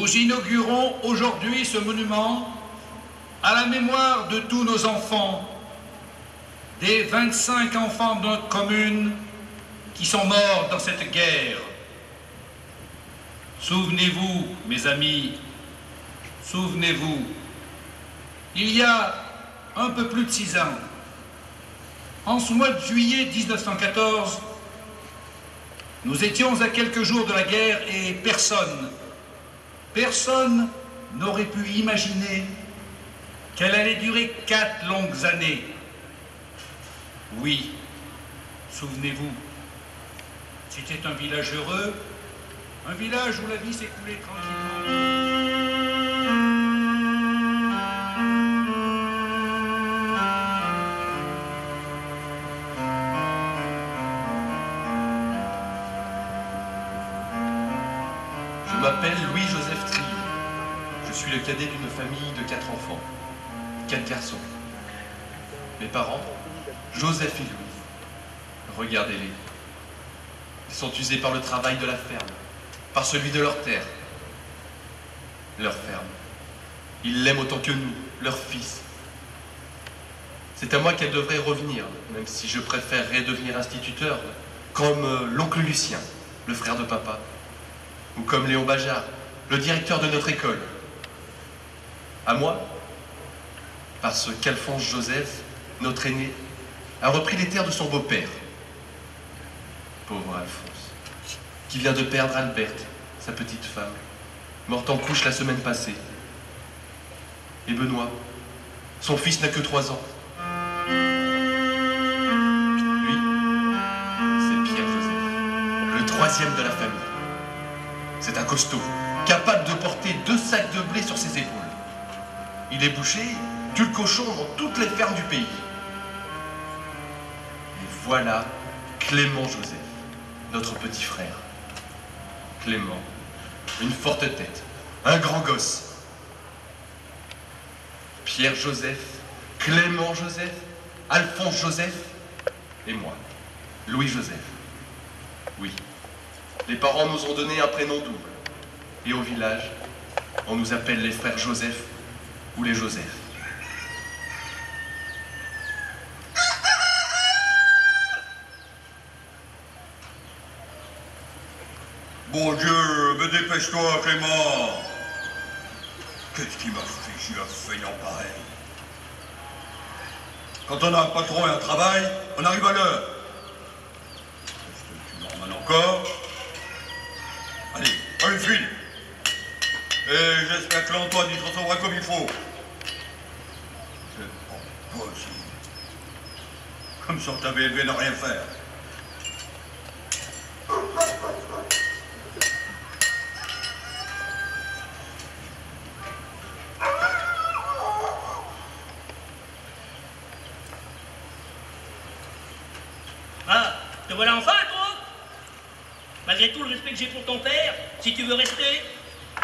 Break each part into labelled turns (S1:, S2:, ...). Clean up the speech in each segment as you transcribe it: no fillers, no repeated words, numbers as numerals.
S1: Nous inaugurons aujourd'hui ce monument à la mémoire de tous nos enfants, des 25 enfants de notre commune qui sont morts dans cette guerre. Souvenez-vous, mes amis, souvenez-vous, il y a un peu plus de 6 ans, en ce mois de juillet 1914, nous étions à quelques jours de la guerre et personne n'aurait pu imaginer qu'elle allait durer 4 longues années. Oui, souvenez-vous, c'était un village heureux, un village où la vie s'écoulait tranquillement.
S2: Je m'appelle Louis-Joseph Trier. Je suis le cadet d'une famille de 4 enfants, 4 garçons. Mes parents, Joseph et Louis. Regardez-les. Ils sont usés par le travail de la ferme, par celui de leur terre. Leur ferme. Ils l'aiment autant que nous, leur fils. C'est à moi qu'elle devrait revenir, même si je préférerais devenir instituteur, comme l'oncle Lucien, le frère de papa, ou comme Léon Bajard, le directeur de notre école. À moi, parce qu'Alphonse Joseph, notre aîné, a repris les terres de son beau-père. Pauvre Alphonse, qui vient de perdre Alberte, sa petite femme, morte en couche la semaine passée. Et Benoît, son fils n'a que 3 ans. Lui, c'est Pierre-Joseph, le 3e de la famille. C'est un costaud, capable de porter 2 sacs de blé sur ses épaules. Il est boucher, tue le cochon dans toutes les fermes du pays. Et voilà Clément Joseph, notre petit frère. Clément, une forte tête, un grand gosse. Pierre Joseph, Clément Joseph, Alphonse Joseph et moi, Louis Joseph. Oui, les parents nous ont donné un prénom double. Et au village, on nous appelle les frères Joseph ou les Joseph.
S3: Bon Dieu, mais dépêche-toi, Clément. Qu'est-ce qui m'a fichu un feignant pareil? Quand on a un patron et un travail, on arrive à l'heure. Est-ce que tu m'emmènes encore? Allez, allez, file. Et j'espère que l'Antoine y te recevra comme il faut. C'est pas possible. Comme si on t'avait élevé à rien faire.
S4: Ah, te voilà enfin, toi? Malgré tout le respect que j'ai pour ton père, si tu veux rester,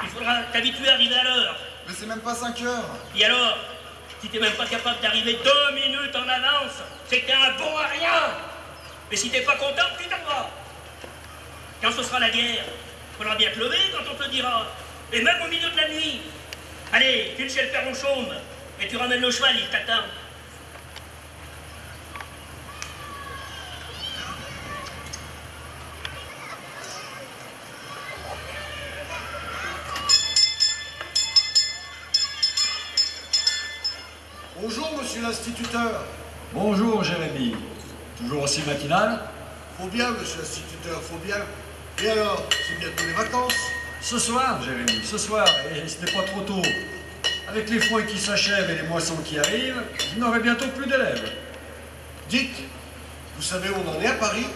S4: il faudra t'habituer à arriver à l'heure.
S5: Mais c'est même pas 5 heures.
S4: Et alors, si t'es même pas capable d'arriver 2 minutes en avance, c'est que t'es un bon à rien. Mais si t'es pas content, tu t'en vas. Quand ce sera la guerre, faudra bien te lever quand on te dira. Et même au milieu de la nuit. Allez, file chez le père Ronchaume, et tu ramènes le cheval, il t'attend.
S5: Bonjour, monsieur l'instituteur.
S6: Bonjour, Jérémy. Toujours aussi matinal?
S5: Faut bien, monsieur l'instituteur, faut bien. Et alors, c'est bientôt les vacances?
S6: Ce soir, Jérémy, ce soir, et ce n'est pas trop tôt. Avec les foins qui s'achèvent et les moissons qui arrivent, je n'aurai bientôt plus d'élèves.
S5: Dites, vous savez où on en est à Paris?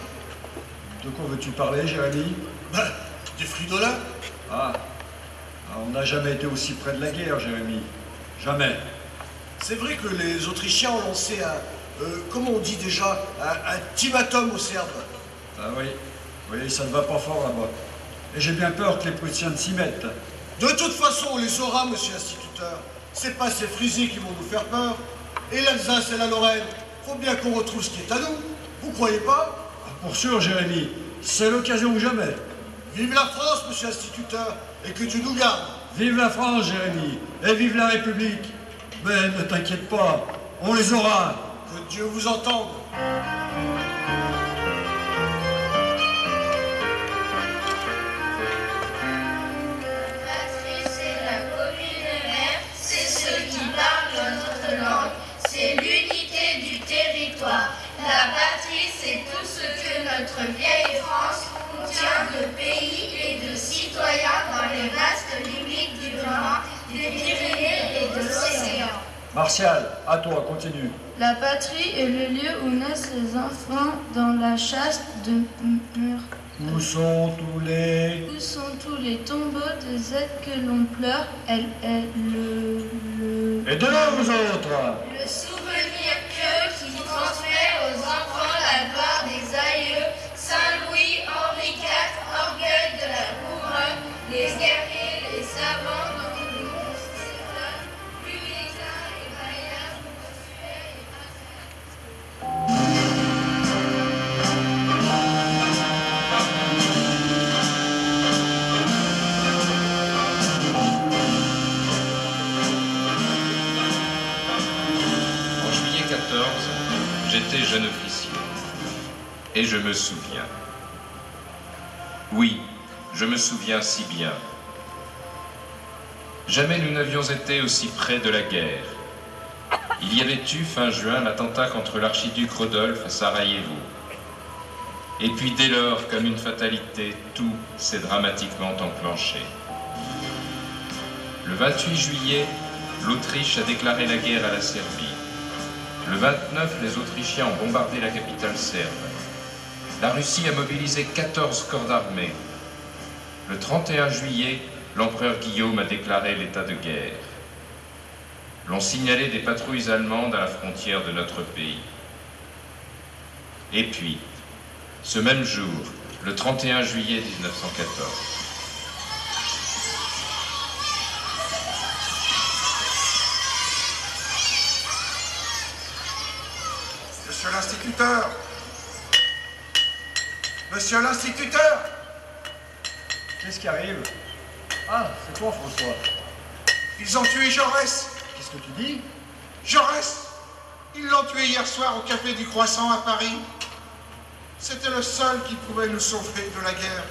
S6: De quoi veux-tu parler, Jérémy?
S5: Ben, des Fridolins.
S6: Ah, on n'a jamais été aussi près de la guerre, Jérémy. Jamais.
S5: C'est vrai que les Autrichiens ont lancé comment on dit déjà, un ultimatum aux Serbes.
S6: Ah oui, oui, ça ne va pas fort là-bas. Et j'ai bien peur que les Prussiens s'y mettent.
S5: De toute façon, on les aura, monsieur l'instituteur. C'est pas ces frisés qui vont nous faire peur. Et l'Alsace et la Lorraine, faut bien qu'on retrouve ce qui est à nous. Vous croyez pas?
S6: Pour sûr, Jérémy, c'est l'occasion ou jamais.
S5: Vive la France, monsieur l'instituteur, et que Dieu nous garde.
S6: Vive la France, Jérémie, et vive la République. Mais ne t'inquiète pas, on les aura.
S5: Que Dieu vous entende.
S7: La patrie, c'est tout ce que notre vieille France contient de pays et de citoyens dans les vastes limites du Rhin, des Pyrénées et de l'océan.
S6: Martial, à toi, continue.
S8: La patrie est le lieu où naissent les enfants dans la chaste demeure.
S6: Où sont tous les...
S8: Où sont tous les tombeaux des êtres que l'on pleure? Elle est le...
S6: Et de là, vous autres?
S7: Le souvenir pieux qui transmet aux enfants la gloire des aïeux, Saint-Louis, Henri IV, orgueil de la couronne, les guerriers, les savants dont le monde s'étonne, plus les uns et vaillants, Bossuet et
S9: En juillet 14, j'étais jeune officier. Et je me souviens. Oui, je me souviens si bien. Jamais nous n'avions été aussi près de la guerre. Il y avait eu, fin juin, l'attentat contre l'archiduc Rodolphe à Sarajevo. Et puis dès lors, comme une fatalité, tout s'est dramatiquement enclenché. Le 28 juillet, l'Autriche a déclaré la guerre à la Serbie. Le 29, les Autrichiens ont bombardé la capitale serbe. La Russie a mobilisé 14 corps d'armée. Le 31 juillet, l'empereur Guillaume a déclaré l'état de guerre. L'on signalait des patrouilles allemandes à la frontière de notre pays. Et puis, ce même jour, le 31 juillet 1914,
S10: Monsieur l'instituteur! Monsieur l'instituteur!
S6: Qu'est-ce qui arrive? Ah, c'est toi, François.
S10: Ils ont tué Jaurès!
S6: Qu'est-ce que tu dis?
S10: Jaurès! Ils l'ont tué hier soir au Café du Croissant à Paris. C'était le seul qui pouvait nous sauver de la guerre.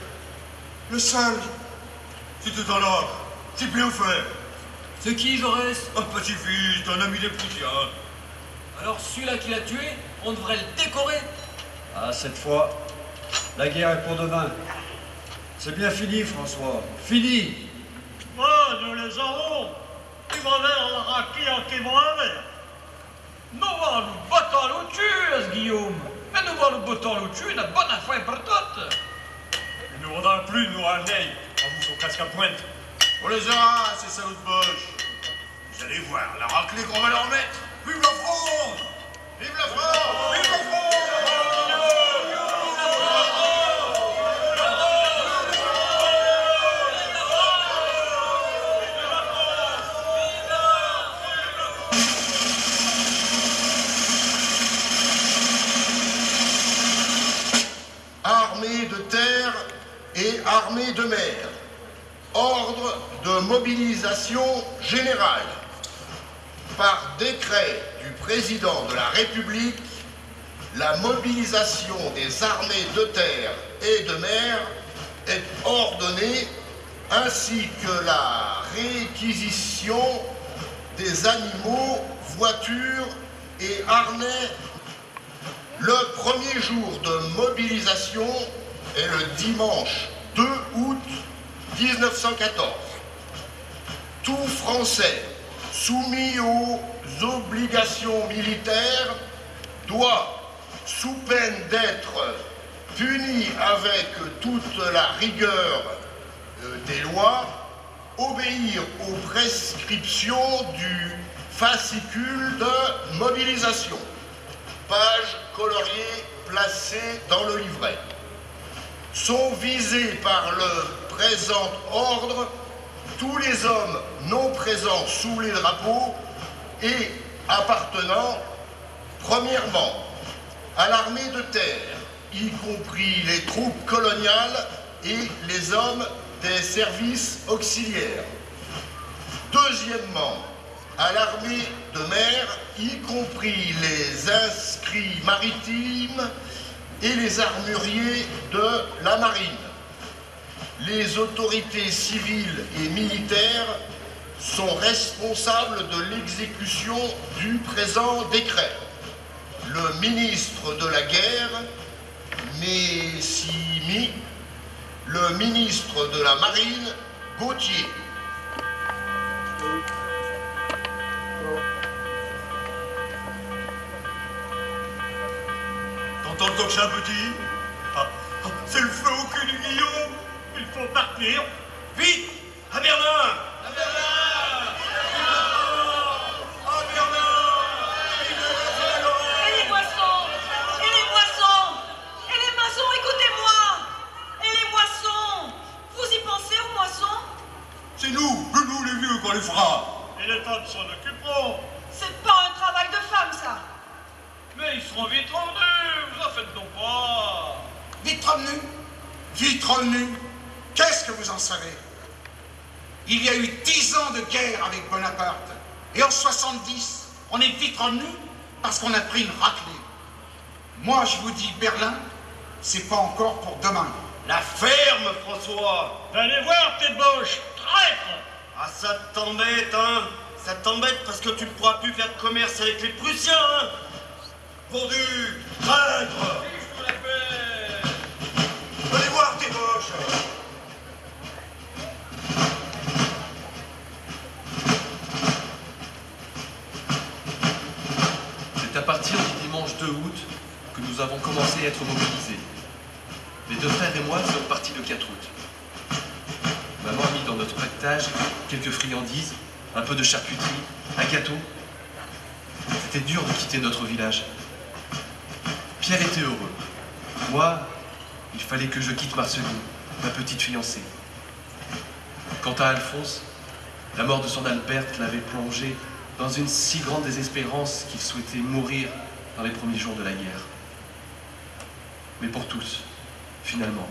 S10: Le seul.
S3: C'était un ordre. C'est bien fait.
S4: C'est qui, Jaurès?
S3: Un pacifiste, un ami des Prussiens.
S4: Alors celui-là qui l'a tué, on devrait le décorer.
S6: Ah, cette fois, la guerre est pour demain. C'est bien fini, François. Fini!
S4: Oh, nous les avons. Ils vont vers la raquille qui vont avec. Nous allons nous battre au cul, Guillaume. Mais nous allons nous battre au cul, notre bonne affaire pour toutes.
S3: Il ne vaudra plus nous ramener en vous son casque à pointe.
S10: On les aura, ces salauds de boche.
S3: Vous allez voir la raclée qu'on va leur mettre.
S10: Vive la France! Vive la France! Vive la France!
S11: Armée de terre et armée de mer. Ordre de mobilisation générale. Par décret du président de la République, la mobilisation des armées de terre et de mer est ordonnée, ainsi que la réquisition des animaux, voitures et harnais. Le premier jour de mobilisation est le dimanche 2 août 1914. Tout Français soumis aux obligations militaires doit, sous peine d'être puni avec toute la rigueur des lois, obéir aux prescriptions du fascicule de mobilisation. Page coloriée placée dans le livret. Sont visés par le présent ordre tous les hommes non présents sous les drapeaux et appartenant, premièrement, à l'armée de terre, y compris les troupes coloniales et les hommes des services auxiliaires. Deuxièmement, à l'armée de mer, y compris les inscrits maritimes et les armuriers de la marine. Les autorités civiles et militaires sont responsables de l'exécution du présent décret. Le ministre de la guerre, Messimy, le ministre de la marine, Gauthier.
S3: T'entends le coq-chat, petit? C'est le feu au cul du Guillaume.
S4: Il faut partir. Vite! À Berlin!
S3: À Berlin!
S4: À Berlin!
S12: Et les moissons! Et les moissons! Et les maçons, écoutez-moi! Et les moissons! Vous y pensez aux moissons?
S3: C'est nous les vieux, qu'on les fera.
S4: Et les femmes s'en occuperont.
S12: C'est pas un travail de femme, ça!
S4: Mais ils seront vite revenus, vous en faites donc pas.
S10: Vite revenus? Vite revenus? Qu'est-ce que vous en savez? Il y a eu 10 ans de guerre avec Bonaparte. Et en 70, on est vite revenus parce qu'on a pris une raclée. Moi, je vous dis, Berlin, c'est pas encore pour demain.
S13: La ferme, François!
S4: Allez voir tes boches, traître!
S13: Ah, ça t'embête, hein? Ça t'embête parce que tu ne pourras plus faire de commerce avec les Prussiens, hein? Vendu! Traître!
S4: Je te la fais!
S13: Allez voir tes boches!
S2: C'est à partir du dimanche 2 août que nous avons commencé à être mobilisés. Les deux frères et moi sommes partis le 4 août. Maman a mis dans notre pactage quelques friandises, un peu de charcuterie, un gâteau. C'était dur de quitter notre village. Pierre était heureux. Moi, il fallait que je quitte Marceline, ma petite fiancée. Quant à Alphonse, la mort de son Alberte l'avait plongé dans une si grande désespérance qu'il souhaitait mourir dans les premiers jours de la guerre. Mais pour tous, finalement,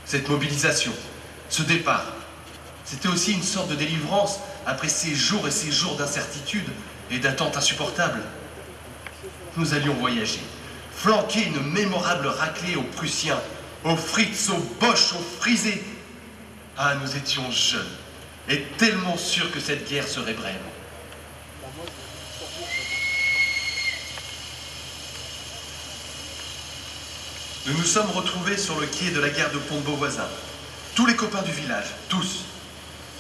S2: cette mobilisation, ce départ, c'était aussi une sorte de délivrance après ces jours et ces jours d'incertitude et d'attente insupportable. Nous allions voyager, flanquer une mémorable raclée aux Prussiens, aux Fritz, aux Boches, aux Frisés. Ah, nous étions jeunes et tellement sûrs que cette guerre serait brève. Nous nous sommes retrouvés sur le quai de la gare de Pont-de-Beauvoisin. Tous les copains du village, tous.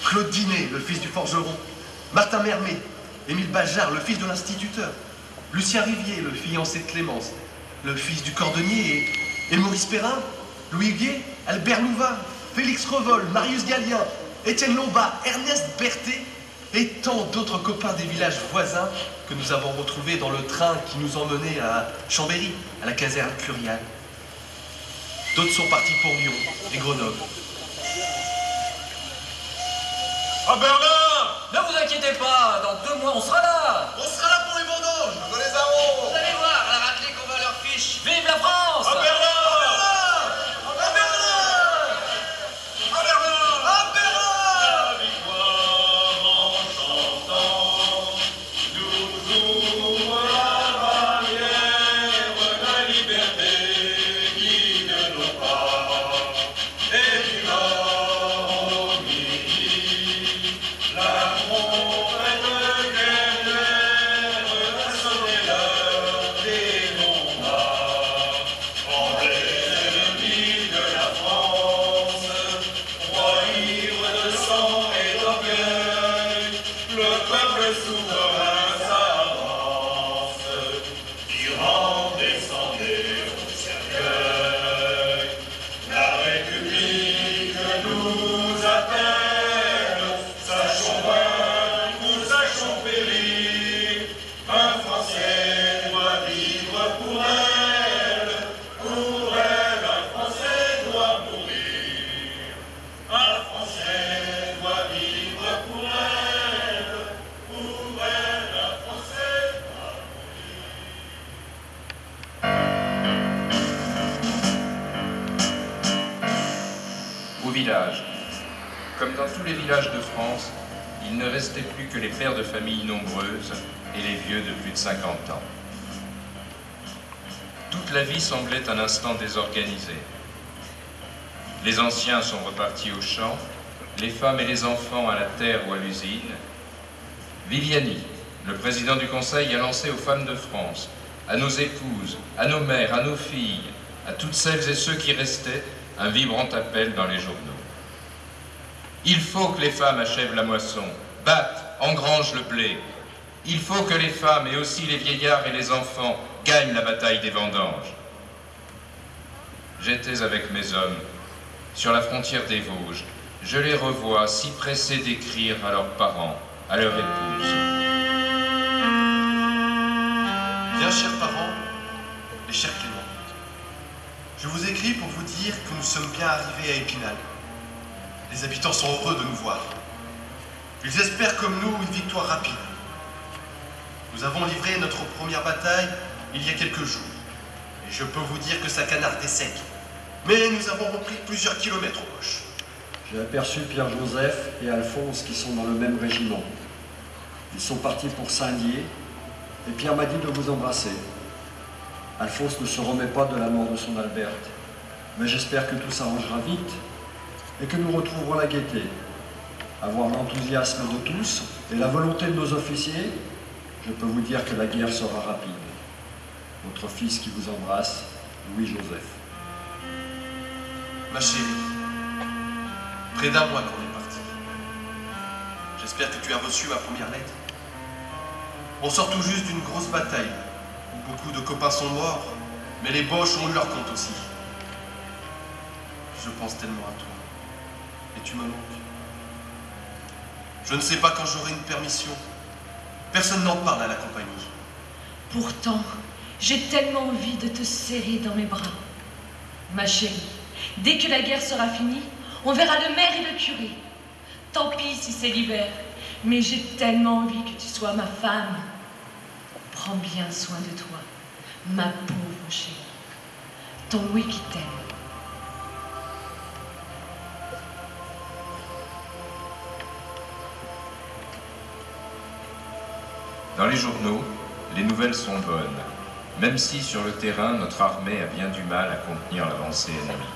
S2: Claude Dinet, le fils du forgeron. Martin Mermet, Émile Bajard, le fils de l'instituteur. Lucien Rivier, le fiancé de Clémence, le fils du cordonnier. Et Maurice Perrin, Louis Huguet, Albert Louvain, Félix Revol, Marius Gallien, Étienne Lombard, Ernest Berthet et tant d'autres copains des villages voisins que nous avons retrouvés dans le train qui nous emmenait à Chambéry, à la caserne Curial. D'autres sont partis pour Lyon et Grenoble.
S3: À Berlin!
S14: Ne vous inquiétez pas, dans 2 mois on sera là!
S3: On sera là pour les vendanges, dans les arômes!
S14: Vous allez voir, la raclée qu'on va leur fiche! Vive la France!
S3: À Berlin! À Berlin! À Berlin! À Berlin!
S4: La victoire en chantant, nous ouvre la barrière, la liberté guide nos pas, et du nord au midi, la trompette guerrière a sonné l'heure des combats. Tremblez l'ennemi de la France, roi ivre de sang et d'orgueil, le peuple souverain s'avance, tyran descendez au cercueil. La République nous appelle, sachons vaincre ou sachons périr, un Français doit vivre pour elle, un Français doit mourir. Un Français doit vivre pour elle, un Français doit
S9: Au village, comme dans tous les villages de France, il il ne restait plus que les pères de familles nombreuses et les vieux de plus de 50 ans. Toute la vie semblait un instant désorganisée. Les anciens sont repartis au champ, les femmes et les enfants à la terre ou à l'usine. Viviani, le président du Conseil, a lancé aux femmes de France, à nos épouses, à nos mères, à nos filles, à toutes celles et ceux qui restaient, un vibrant appel dans les journaux. Il faut que les femmes achèvent la moisson, battent, engrangent le blé. Il faut que les femmes et aussi les vieillards et les enfants gagnent la bataille des vendanges. J'étais avec mes hommes sur la frontière des Vosges. Je les revois si pressés d'écrire à leurs parents, à leurs épouses.
S2: Bien, chers parents et chers Clément, je vous écris pour vous dire que nous sommes bien arrivés à Épinal. Les habitants sont heureux de nous voir. Ils espèrent comme nous une victoire rapide. Nous avons livré notre première bataille il y a quelques jours. Et je peux vous dire que ça canardait sec. Mais nous avons repris plusieurs kilomètres aux poches.
S6: J'ai aperçu Pierre-Joseph et Alphonse qui sont dans le même régiment. Ils sont partis pour Saint-Dié et Pierre m'a dit de vous embrasser. Alphonse ne se remet pas de la mort de son Alberte, mais j'espère que tout s'arrangera vite et que nous retrouverons la gaieté. Avoir l'enthousiasme de tous et la volonté de nos officiers, je peux vous dire que la guerre sera rapide. Votre fils qui vous embrasse, Louis-Joseph.
S2: Ma chérie, près d'un mois qu'on est parti. J'espère que tu as reçu ma première lettre. On sort tout juste d'une grosse bataille, où beaucoup de copains sont morts, mais les Boches ont eu leur compte aussi. Je pense tellement à toi, et tu me manques. Je ne sais pas quand j'aurai une permission. Personne n'en parle à la compagnie.
S12: Pourtant, j'ai tellement envie de te serrer dans mes bras. Ma chérie, dès que la guerre sera finie, on verra le maire et le curé. Tant pis si c'est l'hiver, mais j'ai tellement envie que tu sois ma femme. Prends bien soin de toi, ma pauvre chérie. Ton Louis qui t'aime.
S9: Dans les journaux, les nouvelles sont bonnes, même si sur le terrain, notre armée a bien du mal à contenir l'avancée ennemie.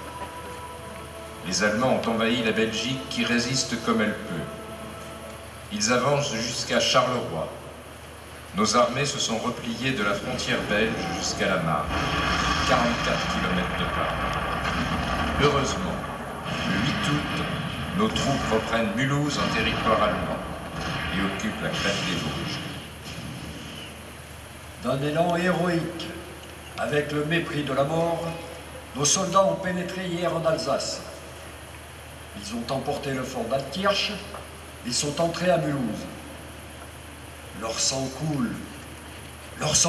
S9: Les Allemands ont envahi la Belgique qui résiste comme elle peut. Ils avancent jusqu'à Charleroi. Nos armées se sont repliées de la frontière belge jusqu'à la Marne, 44 km de part. Heureusement, le 8 août, nos troupes reprennent Mulhouse en territoire allemand et occupent la crête des Vosges.
S6: D'un élan héroïque, avec le mépris de la mort, nos soldats ont pénétré hier en Alsace. Ils ont emporté le fort d'Altkirch, ils sont entrés à Mulhouse. Leur sang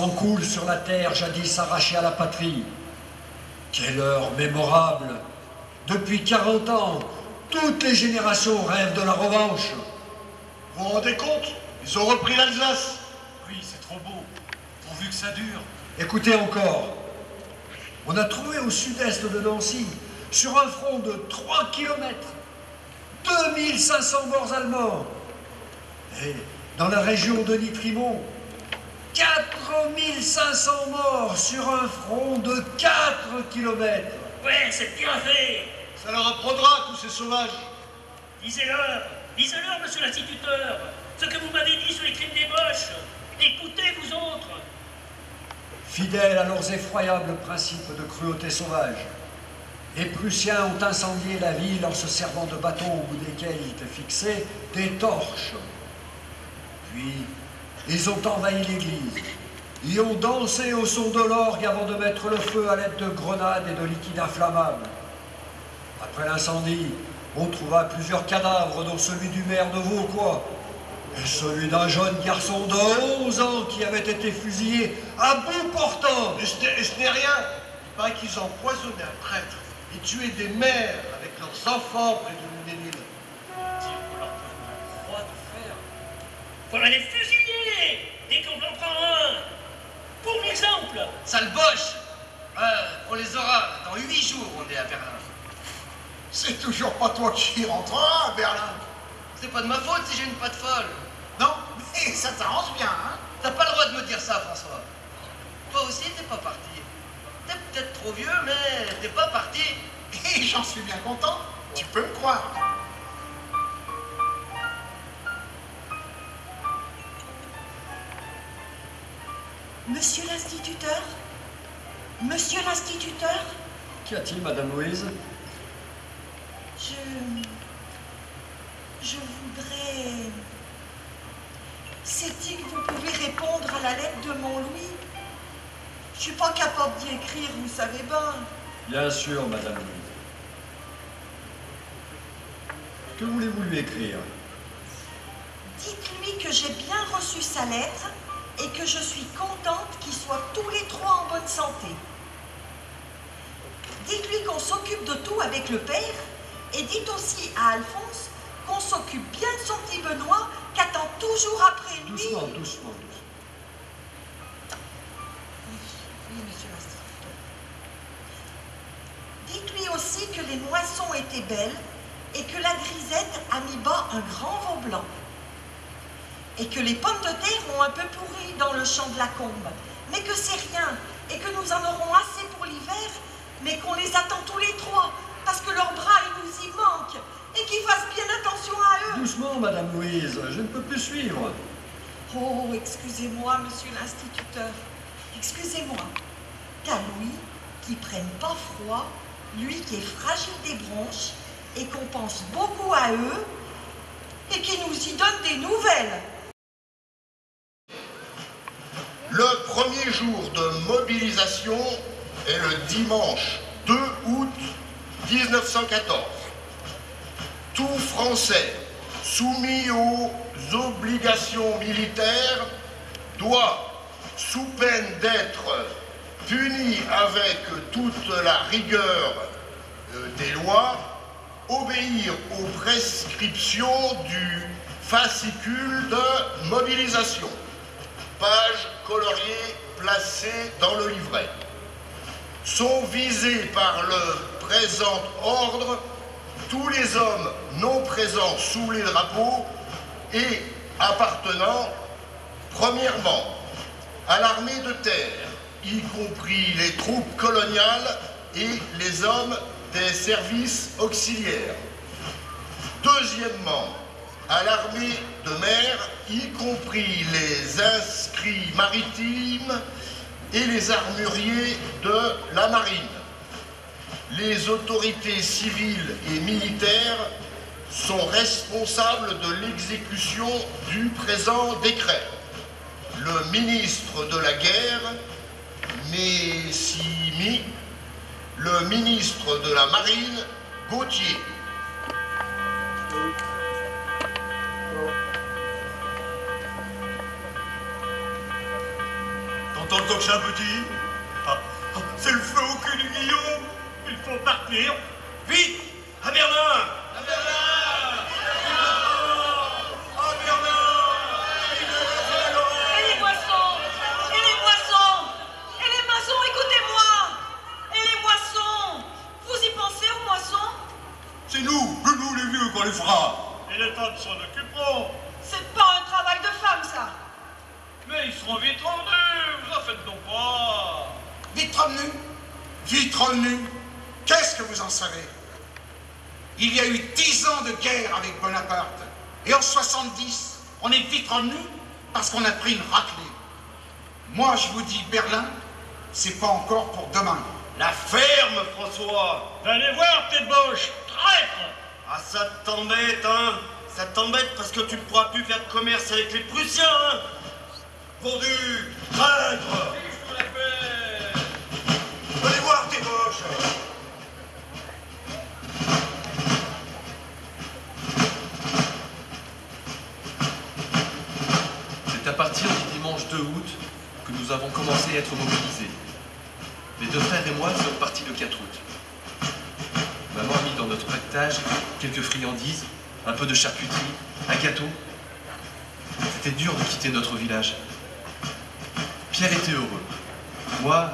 S6: coule sur la terre jadis arrachée à la patrie. Quelle heure mémorable! Depuis 40 ans, toutes les générations rêvent de la revanche.
S5: Vous vous rendez compte? Ils ont repris l'Alsace.
S1: Oui, c'est trop beau. Pourvu que ça dure.
S6: Écoutez encore. On a trouvé au sud-est de Nancy, sur un front de 3 km, 2500 morts allemands. Et dans la région de Nitrimont, 4500 morts sur un front de 4 km.
S4: Ouais, c'est bien fait.
S5: Ça leur apprendra, tous ces sauvages.
S4: Disez-leur, monsieur l'instituteur, ce que vous m'avez dit sur les crimes des Boches. Écoutez, vous autres.
S6: Fidèles à leurs effroyables principes de cruauté sauvage, les Prussiens ont incendié la ville en se servant de bâtons au bout desquels étaient fixés des torches. Puis, ils ont envahi l'église, y ont dansé au son de l'orgue avant de mettre le feu à l'aide de grenades et de liquides inflammables. Après l'incendie, on trouva plusieurs cadavres, dont celui du maire de Vauquois, et celui d'un jeune garçon de 11 ans qui avait été fusillé à bout portant.
S5: Et ce n'est rien. Il paraît qu'ils empoisonnaient un prêtre et tuaient des mères avec leurs enfants près de Lunénil.
S4: On leur donne la croix de fer. Faudra les fusiller dès qu'on en prend un. Pour l'exemple.
S14: Sale Boche, on les aura dans 8 jours, on est à Berlin.
S5: C'est toujours pas toi qui rentreras à Berlin.
S14: C'est pas de ma faute si j'ai une patte folle.
S10: Non, mais ça t'arrange bien, hein?
S14: T'as pas le droit de me dire ça, François. Toi aussi, t'es pas parti. T'es peut-être trop vieux, mais t'es pas parti.
S10: Et j'en suis bien content, tu peux me croire.
S15: Monsieur l'instituteur? Monsieur l'instituteur?
S6: Qu'y a-t-il, Madame Louise?
S15: Je voudrais... C'est-il que vous pouvez répondre à la lettre de mon Louis? Je suis pas capable d'y écrire, vous savez bien.
S6: Bien sûr, Madame Louise. Que voulez-vous lui écrire?
S15: Dites-lui que j'ai bien reçu sa lettre et que je suis contente qu'ils soient tous les trois en bonne santé. Dites-lui qu'on s'occupe de tout avec le père et dites aussi à Alphonse qu'on s'occupe bien de son petit Benoît qui attend toujours après lui.
S6: Doucement, doucement.
S15: Oui, monsieur l'instituteur. Dites-lui aussi que les moissons étaient belles et que la grisette a mis bas un grand veau blanc. Et que les pommes de terre ont un peu pourri dans le champ de la combe, mais que c'est rien, et que nous en aurons assez pour l'hiver, mais qu'on les attend tous les trois, parce que leurs bras, ils nous y manquent, et qu'ils fassent bien attention à eux.
S6: Doucement, Madame Louise, je ne peux plus suivre.
S15: Oh, excusez-moi, monsieur l'instituteur, excusez-moi. Qu'à Louis, qui prenne pas froid, lui qui est fragile des bronches, et qu'on pense beaucoup à eux, et qui nous y donne des nouvelles.
S11: Le premier jour de mobilisation est le dimanche 2 août 1914. Tout Français soumis aux obligations militaires doit, sous peine d'être puni avec toute la rigueur des lois, obéir aux prescriptions du fascicule de mobilisation. Page coloriée placée dans le livret. Sont visés par le présent ordre tous les hommes non présents sous les drapeaux et appartenant, premièrement, à l'armée de terre, y compris les troupes coloniales et les hommes des services auxiliaires. Deuxièmement, à l'armée de mer, y compris les inscrits maritimes et les armuriers de la marine. Les autorités civiles et militaires sont responsables de l'exécution du présent décret. Le ministre de la guerre, Messimy, le ministre de la marine, Gauthier.
S3: T'entends le coq-chat, petit? C'est le feu au cul du Guillaume.
S4: Il faut partir. Vite! À Berlin!
S3: À Berlin!
S4: À Berlin!
S15: Et les moissons! Et les moissons! Et les maçons, écoutez-moi! Et les moissons! Vous y pensez aux moissons?
S3: C'est nous les vieux, qu'on les fera.
S4: Et les femmes s'en occuperont.
S15: C'est pas un travail de femme, ça!
S4: Mais ils seront vite revenus, vous en faites donc pas.
S10: Vite revenus? Vite revenus? Qu'est-ce que vous en savez? Il y a eu 10 ans de guerre avec Bonaparte. Et en 70, on est vite revenus parce qu'on a pris une raclée. Moi, je vous dis, Berlin, c'est pas encore pour demain.
S13: La ferme, François!
S4: Allez voir, tête boche, traître!
S13: Ah, ça t'embête, hein? Ça t'embête parce que tu ne pourras plus faire de commerce avec les Prussiens, hein? Vendu! Traître!
S3: Allez voir tes boches.
S2: C'est à partir du dimanche 2 août que nous avons commencé à être mobilisés. Les deux frères et moi sommes partis le 4 août. Maman a mis dans notre pactage quelques friandises, un peu de charcuterie, un gâteau. C'était dur de quitter notre village. Pierre était heureux. Moi,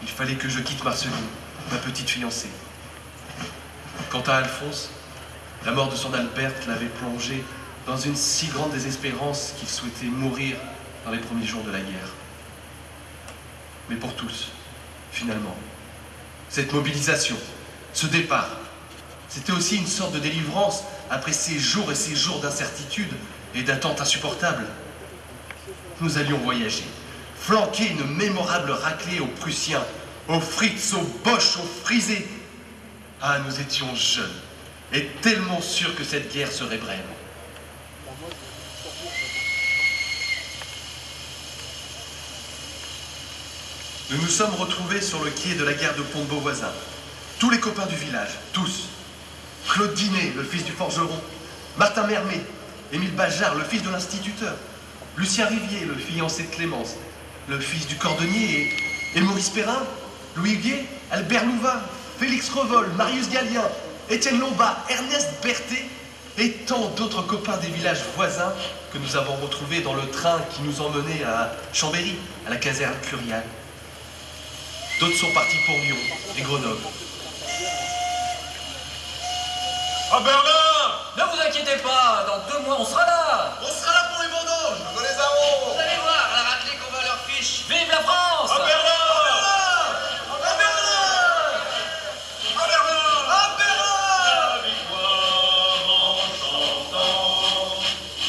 S2: il fallait que je quitte Marceline, ma petite fiancée. Quant à Alphonse, La mort de son Alberte l'avait plongé dans une si grande désespérance qu'il souhaitait mourir dans les premiers jours de la guerre. Mais pour tous, finalement, cette mobilisation, ce départ, c'était aussi une sorte de délivrance après ces jours et ces jours d'incertitude et d'attente insupportable. Nous allions voyager, flanquer une mémorable raclée aux Prussiens, aux Fritz, aux Boches, aux Frisés. Ah, nous étions jeunes et tellement sûrs que cette guerre serait brève. Nous nous sommes retrouvés sur le quai de la gare de Pont-de-Beauvoisin. Tous les copains du village, tous. Claude Dinet, le fils du forgeron, Martin Mermet, Émile Bajard, le fils de l'instituteur, Lucien Rivier, le fiancé de Clémence, le fils du cordonnier, et Maurice Perrin, Louis Huguet, Albert Louvain, Félix Revol, Marius Gallien, Étienne Lombard, Ernest Berthet et tant d'autres copains des villages voisins que nous avons retrouvés dans le train qui nous emmenait à Chambéry, à la caserne Curial. D'autres sont partis pour Lyon et Grenoble.
S13: Ah Berlin!
S14: Ne vous inquiétez pas, dans 2 mois on sera là.
S13: On sera là pour les vendanges, dans les arômes.
S14: Vous allez voir la raclée qu'on va leur fiche. Vive la France!
S13: À Berlin! À Berlin! À Berlin! À Berlin! La victoire en chantant,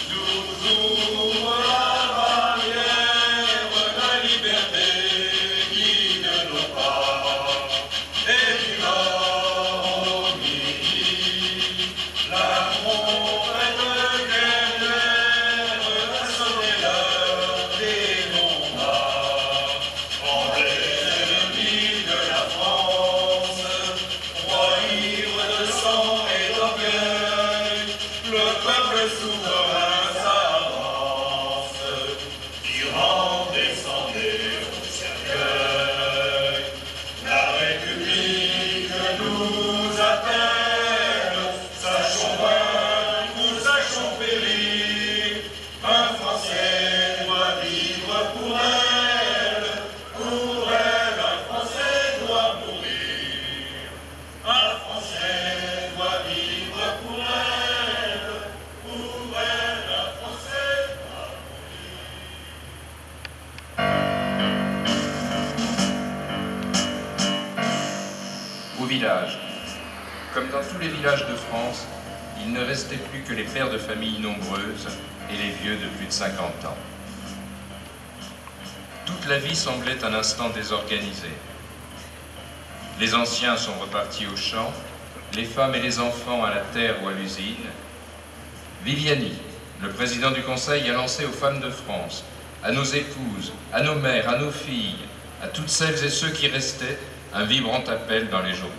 S13: nous ouvrons la barrière, la liberté guide nos pas. Et du nord au midi, la trompette guerrière a sonné l'heure des combats. En les ennemis de la France, roi ivre de sang et d'orgueil, le peuple souverain s'avance, tyran descendez au cercueil. La République nous appelle, sachons vaincre ou sachons périr. Un Français doit vivre pour elle, un Français doit mourir. Un Français doit vivre pour elle, un Français doit
S9: Au village, comme dans tous les villages de France, il ne restait plus que les pères de famille nombreuses et les vieux de plus de 50 ans. Toute la vie semblait un instant désorganisée. Les anciens sont repartis au champ, les femmes et les enfants à la terre ou à l'usine. Viviani, le président du Conseil, a lancé aux femmes de France, à nos épouses, à nos mères, à nos filles, à toutes celles et ceux qui restaient, un vibrant appel dans les journaux.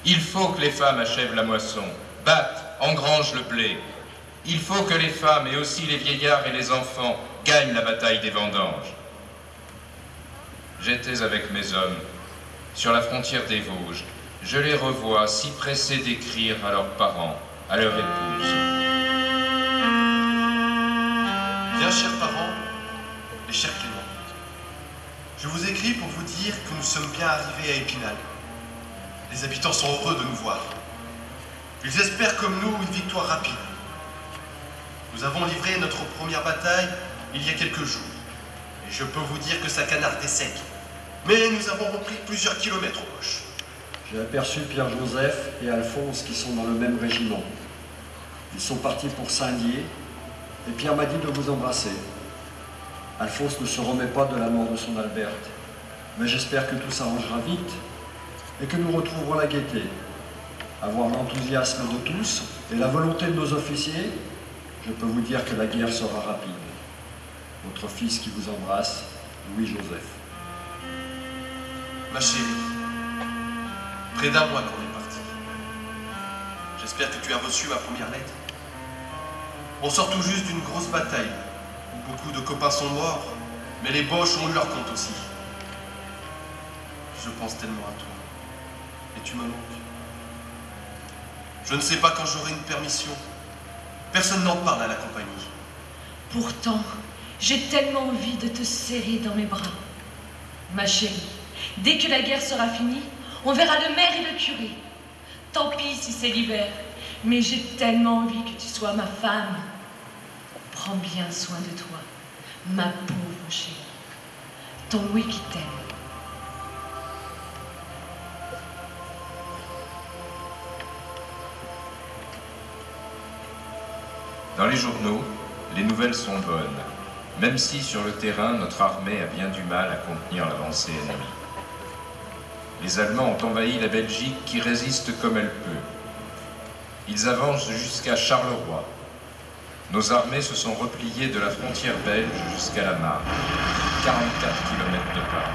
S9: Il faut que les femmes achèvent la moisson, battent, engrangent le blé. Il faut que les femmes et aussi les vieillards et les enfants gagnent la bataille des vendanges. J'étais avec mes hommes sur la frontière des Vosges. Je les revois si pressés d'écrire à leurs parents, à leurs épouses.
S2: Bien chers parents et chers Clément, je vous écris pour vous dire que nous sommes bien arrivés à Épinal. Les habitants sont heureux de nous voir. Ils espèrent comme nous une victoire rapide. Nous avons livré notre première bataille il y a quelques jours. Et je peux vous dire que ça canardait sec. Mais nous avons repris plusieurs kilomètres aux Boches.
S6: J'ai aperçu Pierre-Joseph et Alphonse qui sont dans le même régiment. Ils sont partis pour Saint-Dié et Pierre m'a dit de vous embrasser. Alphonse ne se remet pas de la mort de son Alberte, mais j'espère que tout s'arrangera vite et que nous retrouverons la gaieté. Avoir l'enthousiasme de tous et la volonté de nos officiers, je peux vous dire que la guerre sera rapide. Votre fils qui vous embrasse, Louis-Joseph.
S2: Ma chérie, près d'un mois qu'on est parti. J'espère que tu as reçu ma première lettre. On sort tout juste d'une grosse bataille, où beaucoup de copains sont morts, mais les Boches ont eu leur compte aussi. Je pense tellement à toi, et tu me manques. Je ne sais pas quand j'aurai une permission. Personne n'en parle à la compagnie.
S12: Pourtant, j'ai tellement envie de te serrer dans mes bras. Ma chérie, dès que la guerre sera finie, on verra le maire et le curé. Tant pis si c'est l'hiver Mais j'ai tellement envie que tu sois ma femme. Prends bien soin de toi, ma pauvre chérie. Ton Louis qui t'aime.
S9: Dans les journaux, les nouvelles sont bonnes, même si sur le terrain, notre armée a bien du mal à contenir l'avancée ennemie. Les Allemands ont envahi la Belgique qui résiste comme elle peut. Ils avancent jusqu'à Charleroi. Nos armées se sont repliées de la frontière belge jusqu'à la Marne, 44 km de part.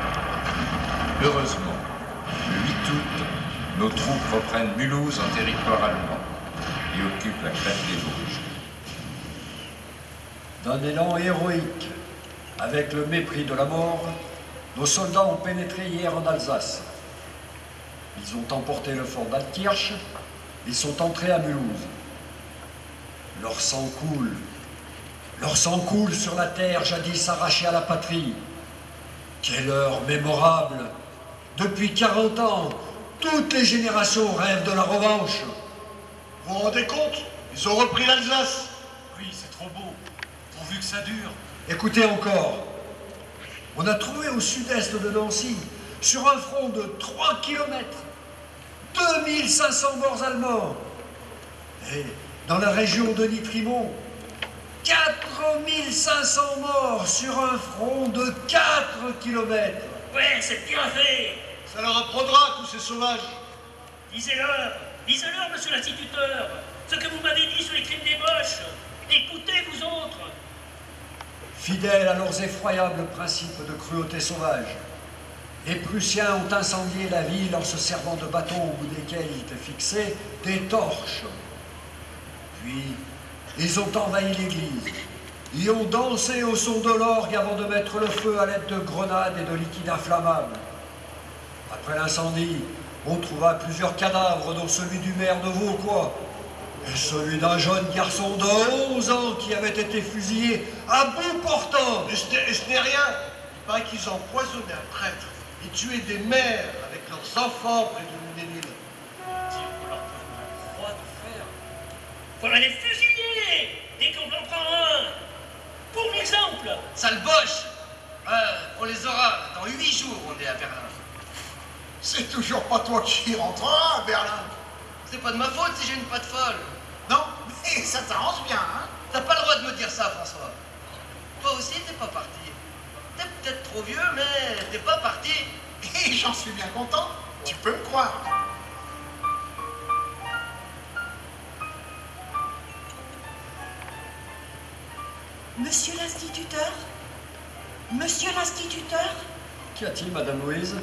S9: Heureusement, le 8 août, nos troupes reprennent Mulhouse en territoire allemand et occupent la crête des Vosges.
S6: D'un élan héroïque, avec le mépris de la mort, nos soldats ont pénétré hier en Alsace. Ils ont emporté le fort d'Altkirch et sont entrés à Mulhouse. Leur sang coule sur la terre jadis arrachée à la patrie. Quelle heure mémorable! Depuis 40 ans, toutes les générations rêvent de la revanche.
S5: Vous vous rendez compte? Ils ont repris l'Alsace.
S16: Oui, c'est trop beau, pourvu que ça dure.
S6: Écoutez encore. On a trouvé au sud-est de Nancy, sur un front de 3 km, 2500 morts allemands. Et dans la région de Nitrimont, 4500 morts sur un front de 4 km.
S4: Ouais, c'est bien fait.
S5: Ça leur apprendra, tous ces sauvages.
S4: Disez-leur, monsieur l'instituteur, ce que vous m'avez dit sur les crimes des Boches. Écoutez, vous autres.
S6: Fidèles à leurs effroyables principes de cruauté sauvage, les Prussiens ont incendié la ville en se servant de bâtons au bout desquels étaient fixés des torches. Puis, ils ont envahi l'église. Ils ont dansé au son de l'orgue avant de mettre le feu à l'aide de grenades et de liquides inflammables. Après l'incendie, on trouva plusieurs cadavres, dont celui du maire de Vauquois et celui d'un jeune garçon de 11 ans qui avait été fusillé à bout portant.
S5: Et ce n'est rien. Il paraît qu'ils ont empoisonné un prêtre et tué des mères avec leurs enfants près de l'une des villes.
S4: Faudra les fusiller dès qu'on en prend un. Pour l'exemple.
S14: Sale Boche. On les aura dans 8 jours, on est à Berlin.
S10: C'est toujours pas toi qui rentrera à Berlin.
S14: C'est pas de ma faute si j'ai une patte folle.
S10: Non, mais ça t'arrange bien, hein.
S14: T'as pas le droit de me dire ça, François. Toi aussi, t'es pas parti. T'es peut-être trop vieux, mais t'es pas parti.
S10: Et j'en suis bien content. Tu peux me croire.
S15: Monsieur l'instituteur? Monsieur l'instituteur?
S6: Qu'y a-t-il, Madame Louise?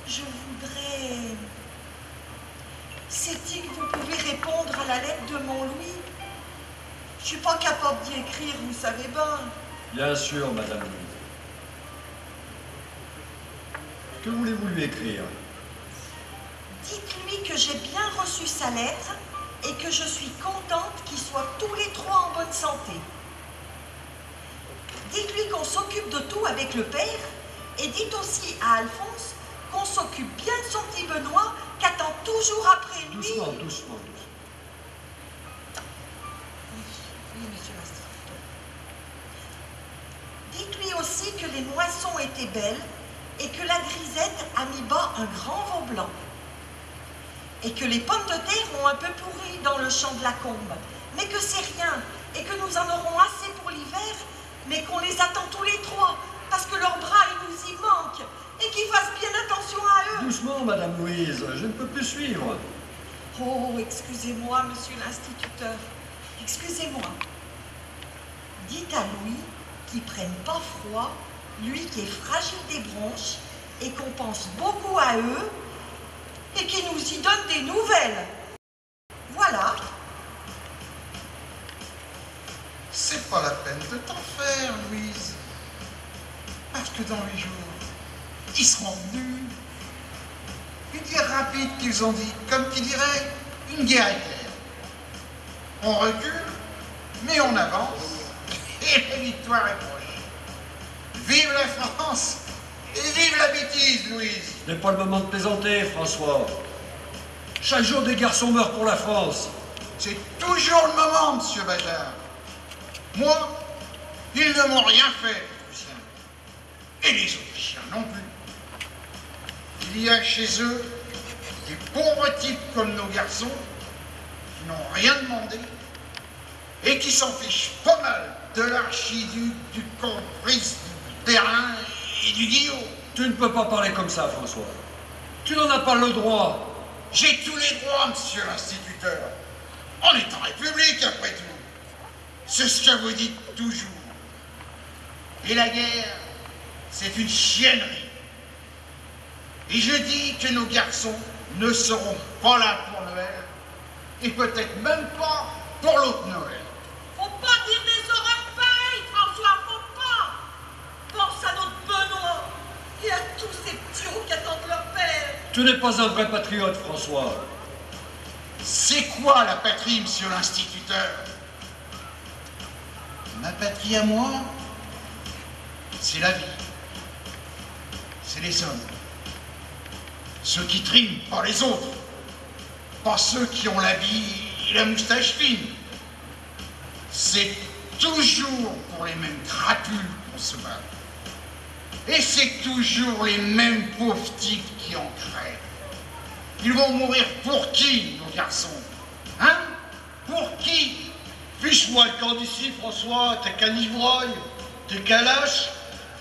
S15: Je voudrais... C'est-il que vous pouvez répondre à la lettre de mon Louis? Je suis pas capable d'y écrire, vous savez bien.
S6: Bien sûr, Madame Louise. Que voulez-vous lui écrire?
S15: Dites-lui que j'ai bien reçu sa lettre et que je suis contente qu'ils soient tous les trois en bonne santé. Dites-lui qu'on s'occupe de tout avec le père et dites aussi à Alphonse qu'on s'occupe bien de son petit Benoît qu'attend toujours après lui.
S6: Doucement, doucement.
S15: Oui, monsieur l'instituteur. Dites-lui aussi que les moissons étaient belles et que la grisette a mis bas un grand veau blanc. Et que les pommes de terre ont un peu pourri dans le champ de la combe, mais que c'est rien, et que nous en aurons assez pour l'hiver, mais qu'on les attend tous les trois, parce que leurs bras, ils nous y manquent, et qu'ils fassent bien attention à eux.
S6: Doucement, Madame Louise, je ne peux plus suivre.
S15: Oh, excusez-moi, monsieur l'instituteur, excusez-moi. Dites à Louis qu'il prenne pas froid, lui qui est fragile des bronches, et qu'on pense beaucoup à eux, et qui nous y donne des nouvelles. Voilà.
S10: C'est pas la peine de t'en faire, Louise. Parce que dans 8 jours, ils seront venus. Une guerre rapide qu'ils ont dit, comme qui dirait, une guerre éclair. On recule, mais on avance, et la victoire est proche. Vive la France! Et vive la bêtise, Louise!
S6: Ce n'est pas le moment de plaisanter, François. Chaque jour, des garçons meurent pour la France.
S10: C'est toujours le moment, monsieur Bazard. Moi, ils ne m'ont rien fait, les Prussiens. Et les Autrichiens non plus. Il y a chez eux des pauvres types comme nos garçons qui n'ont rien demandé et qui s'en fichent pas mal de l'archiduc, du caprice, du Berlin et du Guillaume.
S6: Tu ne peux pas parler comme ça, François. Tu n'en as pas le droit.
S10: J'ai tous les droits, monsieur l'instituteur. On est en République, après tout. C'est ce que vous dites toujours. Et la guerre, c'est une chiennerie. Et je dis que nos garçons ne seront pas là pour Noël, et peut-être même pas pour l'autre Noël.
S15: Faut pas dire des horreurs pareilles, François, faut pas. Pense à notre Benoît et à tous ces petits roues qui attendent leur père.
S6: Tu n'es pas un vrai patriote, François.
S10: C'est quoi la patrie, monsieur l'instituteur? Ma patrie à moi, c'est la vie. C'est les hommes. Ceux qui triment, pas les autres. Pas ceux qui ont l'habit et la moustache fine. C'est toujours pour les mêmes crapules qu'on se bat. Et c'est toujours les mêmes pauvres types qui en crèvent. Ils vont mourir pour qui, nos garçons? Hein? Pour qui?
S5: Fiche-moi le camp d'ici, François, t'es qu'un ivrogne, t'es qu'un lâche.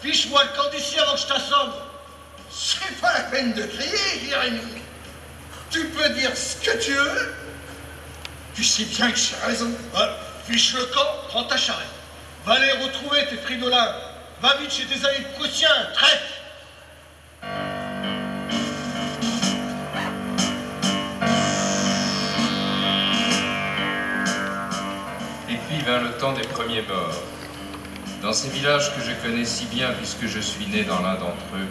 S5: Fiche-moi le camp d'ici avant que je t'assomme.
S10: C'est pas la peine de crier, Jérémie. Tu peux dire ce que tu veux. Tu sais bien que j'ai raison.
S5: Fiche le camp, prends ta charrette. Va les retrouver, tes fridolins. Va vite chez tes amis prussiens, traite.
S9: Et puis vint le temps des premiers morts. Dans ces villages que je connais si bien puisque je suis né dans l'un d'entre eux,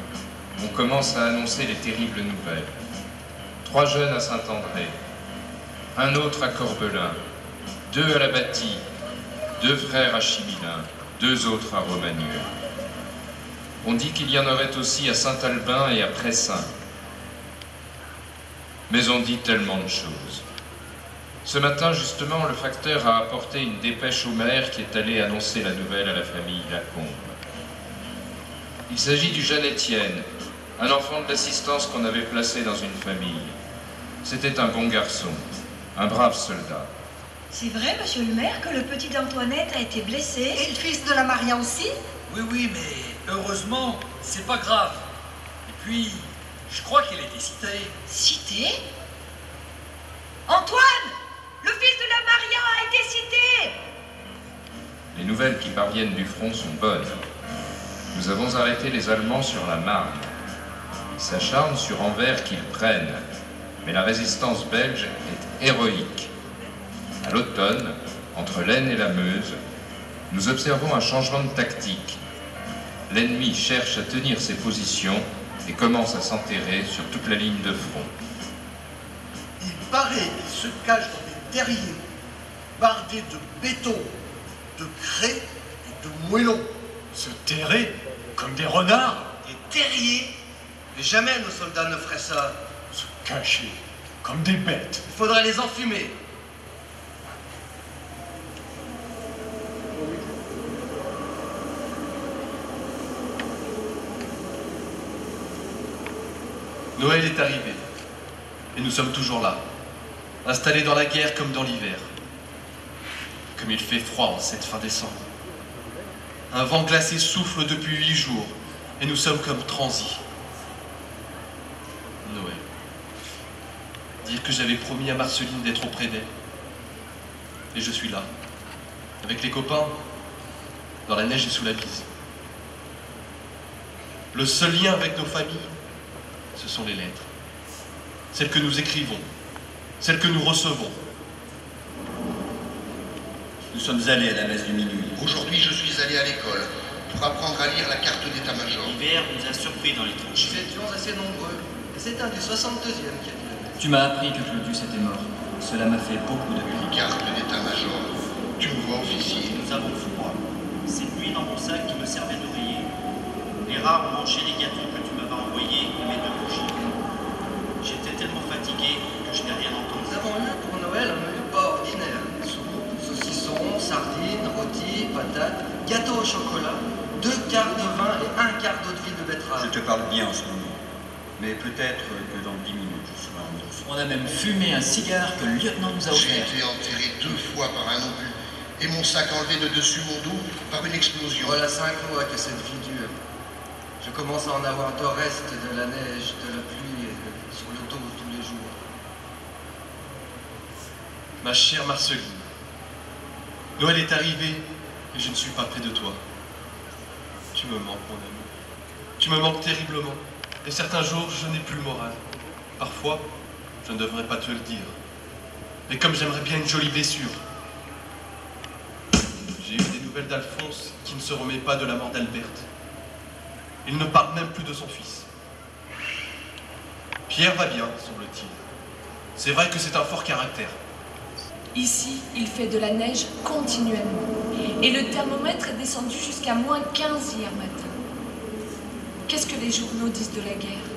S9: on commence à annoncer les terribles nouvelles. 3 jeunes à Saint-André, un autre à Corbelin, 2 à la Bâtie, 2 frères à Chimilin, 2 autres à Romagnoux. On dit qu'il y en aurait aussi à Saint-Albin et à Pressin. Mais on dit tellement de choses. Ce matin, justement, le facteur a apporté une dépêche au maire qui est allé annoncer la nouvelle à la famille Lacombe. Il s'agit du jeune Étienne, un enfant de l'assistance qu'on avait placé dans une famille. C'était un bon garçon, un brave soldat.
S17: C'est vrai, monsieur le maire, que le petit d'Antoinette a été blessé?
S15: Et le fils de la Maria aussi?
S16: Oui, mais heureusement, c'est pas grave. Et puis, je crois qu'il a été cité.
S17: Cité? Antoine! Le fils de la Maria a été cité!
S9: Les nouvelles qui parviennent du front sont bonnes. Nous avons arrêté les Allemands sur la Marne. Ils s'acharnent sur Anvers qu'ils prennent. Mais la résistance belge est héroïque. À l'automne, entre l'Aisne et la Meuse, nous observons un changement de tactique. L'ennemi cherche à tenir ses positions et commence à s'enterrer sur toute la ligne de front.
S5: Il paraît qu'il se cache dans des terriers, bardés de béton, de craie et de moellons.
S16: Se terrer comme des renards?
S14: Des terriers? Mais jamais nos soldats ne feraient ça.
S16: Se cacher comme des bêtes.
S14: Il faudrait les enfumer.
S2: Noël est arrivé. Et nous sommes toujours là, installés dans la guerre comme dans l'hiver. Comme il fait froid en cette fin décembre. Un vent glacé souffle depuis 8 jours, et nous sommes comme transis. Noël. Dire que j'avais promis à Marceline d'être auprès d'elle. Et je suis là, avec les copains, dans la neige et sous la bise. Le seul lien avec nos familles, ce sont les lettres. Celles que nous écrivons, celles que nous recevons.
S3: Nous sommes allés à la messe du minuit.
S11: Aujourd'hui, je suis allé à l'école pour apprendre à lire la carte d'état-major.
S18: L'hiver nous a surpris dans les tranchées.
S14: Nous étions assez nombreux. Et c'est un du 62e qui a dit.
S18: Tu m'as appris que Claudius était mort. Cela m'a fait beaucoup de bien.
S11: Une carte d'état-major. Tu me vois, officier.
S18: Nous avons froid. Cette nuit, dans mon sac qui me servait d'oreiller, les rats ont mangé les gâteaux que tu m'avais envoyés et mes 2 bougies. J'étais tellement fatigué que je n'ai rien
S14: gâteau au chocolat, 2 quarts de vin et 1 quart d'eau de vie de betterave.
S3: Je te parle bien en ce moment. Mais peut-être que dans 10 minutes, je serai en os.
S18: On a même fumé un cigare que le lieutenant nous a
S11: J'ai
S18: offert.
S11: été enterré 2 fois par un obus et mon sac enlevé de dessus mon dos par une explosion.
S14: Voilà 5 mois que cette vie dure. Je commence à en avoir de reste de la neige, de la pluie et sur le dos tous les jours.
S2: Ma chère Marceline, Noël est arrivé et je ne suis pas près de toi. Tu me manques, mon amour. Tu me manques terriblement. Et certains jours, je n'ai plus le moral. Parfois, je ne devrais pas te le dire. Mais comme j'aimerais bien une jolie blessure. J'ai eu des nouvelles d'Alphonse qui ne se remet pas de la mort d'Alberthe. Il ne parle même plus de son fils. Pierre va bien, semble-t-il. C'est vrai que c'est un fort caractère.
S12: Ici, il fait de la neige continuellement. Et le thermomètre est descendu jusqu'à -15 hier matin. Qu'est-ce que les journaux disent de la guerre?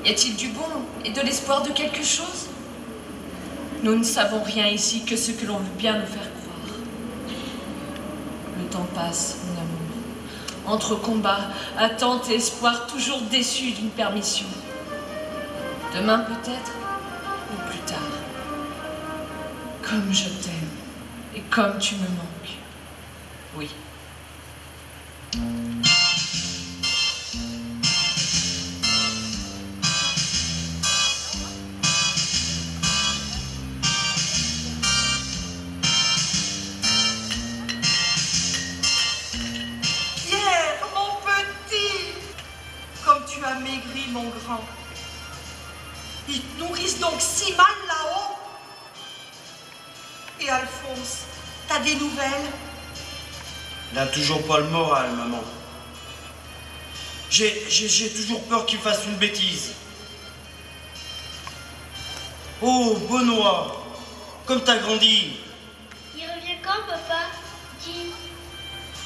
S12: Y a-t-il du bon et de l'espoir de quelque chose? Nous ne savons rien ici que ce que l'on veut bien nous faire croire. Le temps passe, mon amour. Entre combats, attentes et espoirs toujours déçus d'une permission. Demain peut-être, ou plus tard. Comme je t'aime, et comme tu me manques. Oui.
S15: Pierre, mon petit, comme tu as maigri, mon grand. Ils te nourrissent donc si mal là-haut. Et Alphonse, t'as des nouvelles?
S13: Il n'a toujours pas le moral, maman. J'ai toujours peur qu'il fasse une bêtise. Oh, Benoît, comme t'as grandi.
S7: Il revient quand, papa? Dis.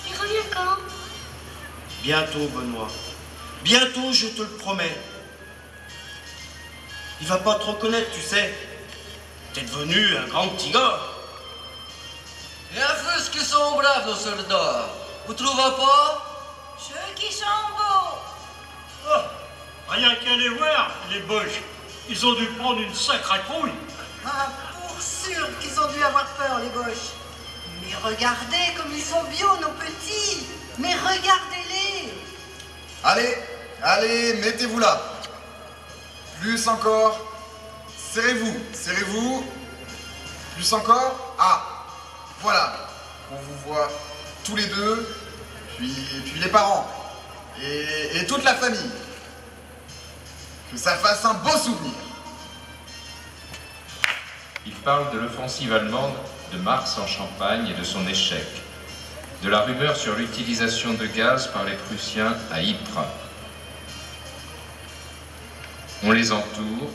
S7: Il revient quand?
S13: Bientôt, Benoît. Bientôt, je te le promets. Il va pas te reconnaître, tu sais. T'es devenu un grand petit gars.
S14: Et à plus qu'ils sont braves, nos soldats. Vous trouvez pas?
S15: Ceux qui sont beaux.
S4: Oh, rien qu'à les voir, les boches. Ils ont dû prendre une sacrée trouille.
S15: Ah, pour sûr qu'ils ont dû avoir peur, les boches. Mais regardez comme ils sont bio, nos petits. Mais regardez-les.
S19: Allez, allez, mettez-vous là. Plus encore. Serrez-vous, serrez-vous. Plus encore. Ah, voilà. On vous voit tous les deux, puis les parents. Et toute la famille. Que ça fasse un beau souvenir.
S9: Il parle de l'offensive allemande de mars en Champagne et de son échec, de la rumeur sur l'utilisation de gaz par les Prussiens à Ypres. On les entoure,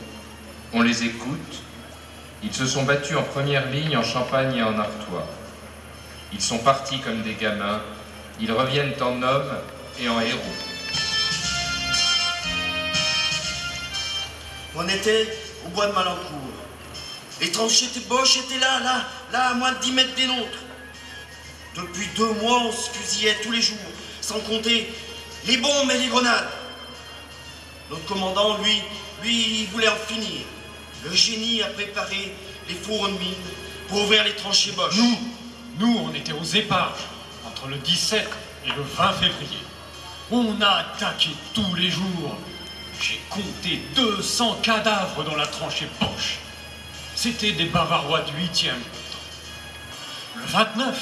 S9: on les écoute. Ils se sont battus en première ligne en Champagne et en Artois. Ils sont partis comme des gamins, ils reviennent en hommes et en héros.
S13: On était au bois de Malencourt. Les tranchées boches étaient là, à moins de 10 mètres des nôtres. Depuis 2 mois, on se fusillait tous les jours, sans compter les bombes et les grenades. Notre commandant, lui, il voulait en finir. Le génie a préparé les fours de mine pour ouvrir les tranchées boches.
S20: Nous, on était aux éparges, entre le 17 et le 20 février. On a attaqué tous les jours. J'ai compté 200 cadavres dans la tranchée Boche. C'était des Bavarois du 8e. Le 29,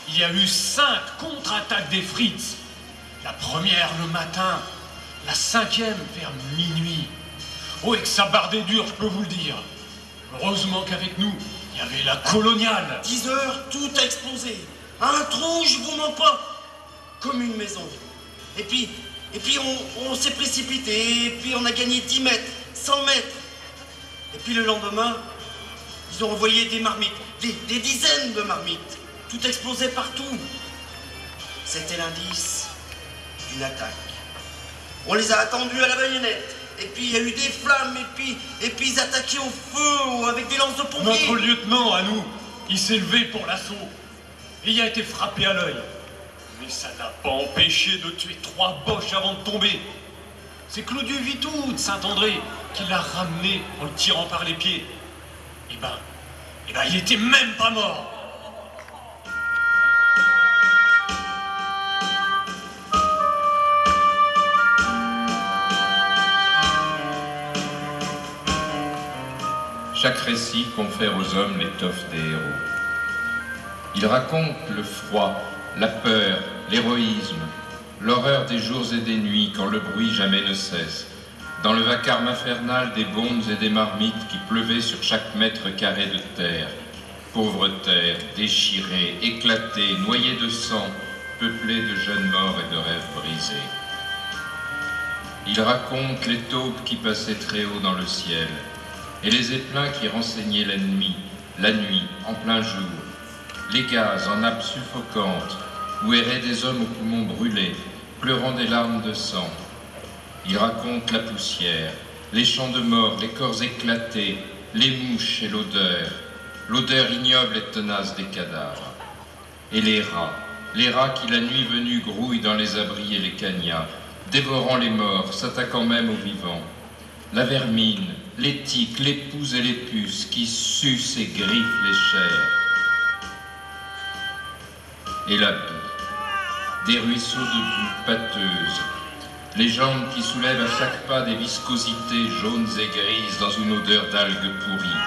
S20: il y a eu 5 contre-attaques des Fritz. La première le matin, la 5e vers minuit. Oh, et que ça bardait dur, je peux vous le dire. Heureusement qu'avec nous, il y avait la coloniale.
S13: 10 heures, tout a explosé. Un trou, je vous mens pas. Comme une maison. Et puis on s'est précipité, et puis on a gagné 10 mètres, 100 mètres. Et puis le lendemain, ils ont envoyé des marmites, des dizaines de marmites. Tout explosait partout. C'était l'indice d'une attaque. On les a attendus à la baïonnette. Et puis il y a eu des flammes, et puis ils attaquaient au feu avec des lances de pompiers.
S20: Notre lieutenant, à nous, il s'est levé pour l'assaut. Et il a été frappé à l'œil. Mais ça n'a pas empêché de tuer 3 boches avant de tomber. C'est Clodieu Vitou de Saint-André qui l'a ramené en le tirant par les pieds. Eh ben, il était même pas mort.
S9: Chaque récit confère aux hommes l'étoffe des héros. Il raconte le froid, la peur, l'héroïsme, l'horreur des jours et des nuits quand le bruit jamais ne cesse, dans le vacarme infernal des bombes et des marmites qui pleuvaient sur chaque mètre carré de terre. Pauvre terre, déchirée, éclatée, noyée de sang, peuplée de jeunes morts et de rêves brisés. Il raconte les taupes qui passaient très haut dans le ciel, et les éplins qui renseignaient l'ennemi, la nuit, en plein jour, les gaz en nappes suffocantes, où erraient des hommes aux poumons brûlés, pleurant des larmes de sang. Il raconte la poussière, les champs de mort, les corps éclatés, les mouches et l'odeur ignoble et tenace des cadavres. Et les rats qui la nuit venue grouillent dans les abris et les cagnats, dévorant les morts, s'attaquant même aux vivants. La vermine, les tiques, les poux et les puces qui sucent et griffent les chairs. Et la boue, des ruisseaux de boue pâteuse, les jambes qui soulèvent à chaque pas des viscosités jaunes et grises dans une odeur d'algues pourries.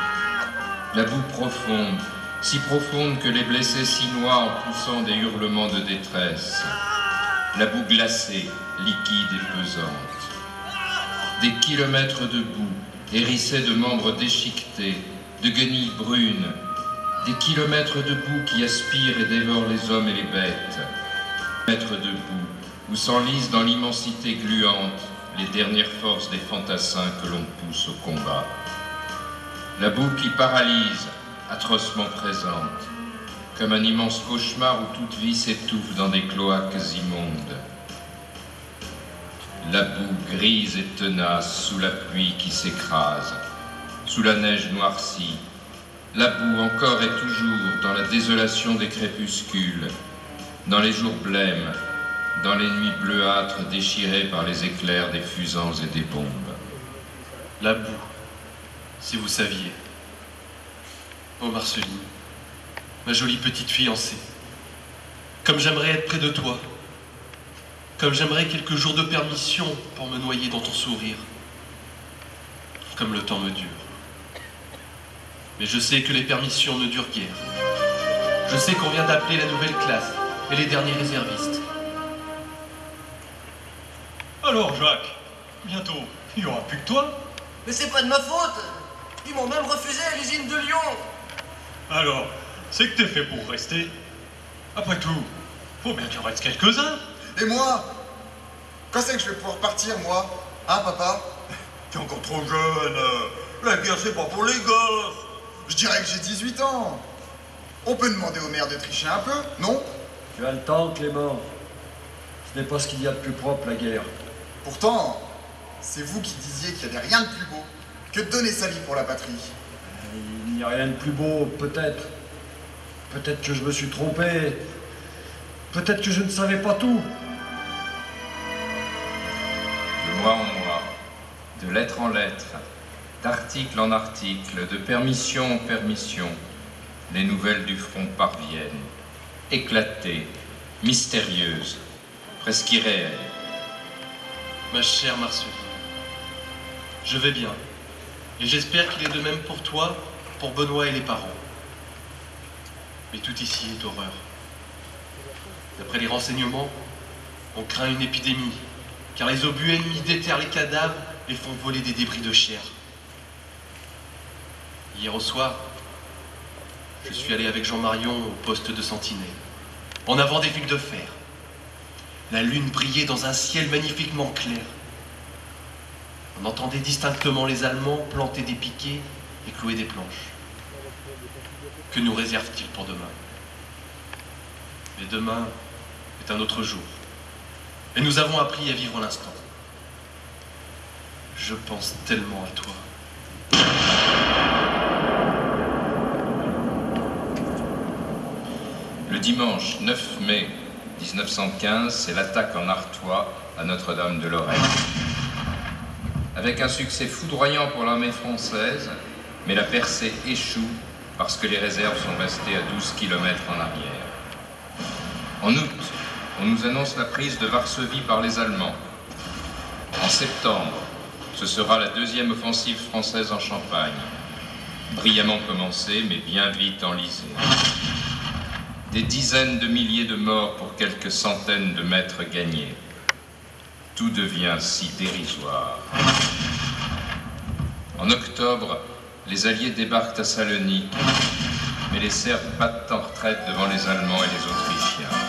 S9: La boue profonde, si profonde que les blessés s'y noient en poussant des hurlements de détresse. La boue glacée, liquide et pesante. Des kilomètres de boue, hérissés de membres déchiquetés, de guenilles brunes, des kilomètres de boue qui aspirent et dévorent les hommes et les bêtes. Kilomètres de boue, où s'enlisent dans l'immensité gluante les dernières forces des fantassins que l'on pousse au combat. La boue qui paralyse, atrocement présente, comme un immense cauchemar où toute vie s'étouffe dans des cloaques immondes. La boue grise et tenace sous la pluie qui s'écrase, sous la neige noircie. La boue encore et toujours dans la désolation des crépuscules, dans les jours blêmes, dans les nuits bleuâtres déchirées par les éclairs des fusants et des bombes.
S2: La boue, si vous saviez. Oh Marceline, ma jolie petite fiancée, comme j'aimerais être près de toi. Comme j'aimerais quelques jours de permission pour me noyer dans ton sourire. Comme le temps me dure. Mais je sais que les permissions ne durent guère. Je sais qu'on vient d'appeler la nouvelle classe et les derniers réservistes.
S20: Alors Jacques, bientôt, il n'y aura plus que toi.
S13: Mais c'est pas de ma faute. Ils m'ont même refusé à l'usine de Lyon.
S20: Alors, c'est que t'es fait pour rester. Après tout, faut bien qu'il en reste quelques-uns.
S19: Et moi? Quand c'est que je vais pouvoir partir, moi? Hein, papa?
S3: T'es encore trop jeune. La guerre, c'est pas pour les gosses.
S19: Je dirais que j'ai 18 ans. On peut demander au maire de tricher un peu, non?
S6: Tu as le temps, Clément. Ce n'est pas ce qu'il y a de plus propre, la guerre.
S19: Pourtant, c'est vous qui disiez qu'il n'y avait rien de plus beau que de donner sa vie pour la patrie.
S6: Il n'y a rien de plus beau, peut-être. Peut-être que je me suis trompé. Peut-être que je ne savais pas tout.
S9: De mois en mois, de lettre en lettre, d'article en article, de permission en permission, les nouvelles du front parviennent, éclatées, mystérieuses, presque irréelles.
S2: Ma chère Marceline, je vais bien, et j'espère qu'il est de même pour toi, pour Benoît et les parents. Mais tout ici est horreur. D'après les renseignements, on craint une épidémie, car les obus ennemis déterrent les cadavres et font voler des débris de chair. Hier au soir, je suis allé avec Jean Marion au poste de sentinelle, en avant des fils de fer. La lune brillait dans un ciel magnifiquement clair. On entendait distinctement les Allemands planter des piquets et clouer des planches. Que nous réserve-t-il pour demain? Mais demain est un autre jour. Et nous avons appris à vivre l'instant. Je pense tellement à toi.
S9: Le dimanche 9 mai, 1915, c'est l'attaque en Artois à Notre-Dame de Lorette. Avec un succès foudroyant pour l'armée française, mais la percée échoue parce que les réserves sont restées à 12 km en arrière. En août, on nous annonce la prise de Varsovie par les Allemands. En septembre, ce sera la deuxième offensive française en Champagne. Brillamment commencée, mais bien vite enlisée. Des dizaines de milliers de morts pour quelques centaines de mètres gagnés. Tout devient si dérisoire. En octobre, les Alliés débarquent à Salonique, mais les Serbes battent en retraite devant les Allemands et les Autrichiens.